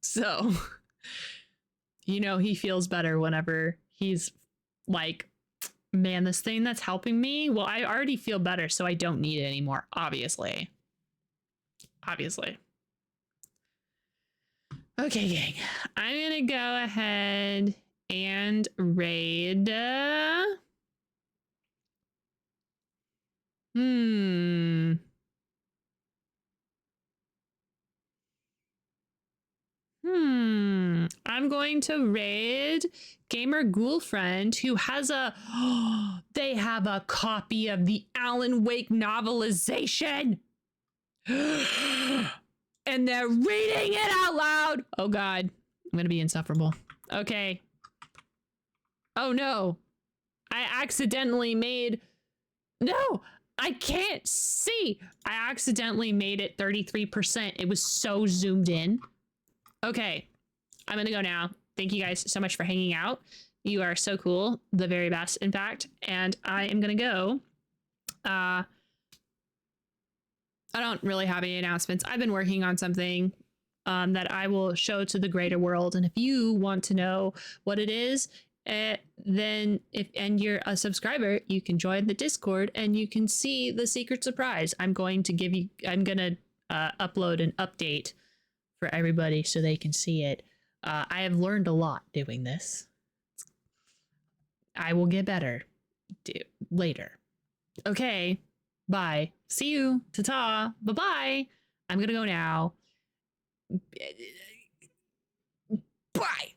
So, he feels better whenever he's like, man, this thing that's helping me, well, I already feel better, so I don't need it anymore, obviously. Okay, gang. I'm gonna go ahead and raid. I'm going to raid Gamer Ghoul Friend, who has they have a copy of the Alan Wake novelization. And they're reading it out loud. Oh God, I'm gonna be insufferable. Okay. Oh no, I accidentally made, no, I can't see. I accidentally made it 33%. It was so zoomed in. Okay, I'm gonna go now. Thank you guys so much for hanging out. You are so cool, the very best, in fact. And I am gonna go. I don't really have any announcements. I've been working on something that I will show to the greater world. And if you want to know what it is, then and you're a subscriber, you can join the Discord and you can see the secret surprise. I'm going to upload an update for everybody so they can see it. I have learned a lot doing this. I will get better later. Okay. Bye. See you. Ta-ta. Bye-bye. I'm gonna go now. Bye.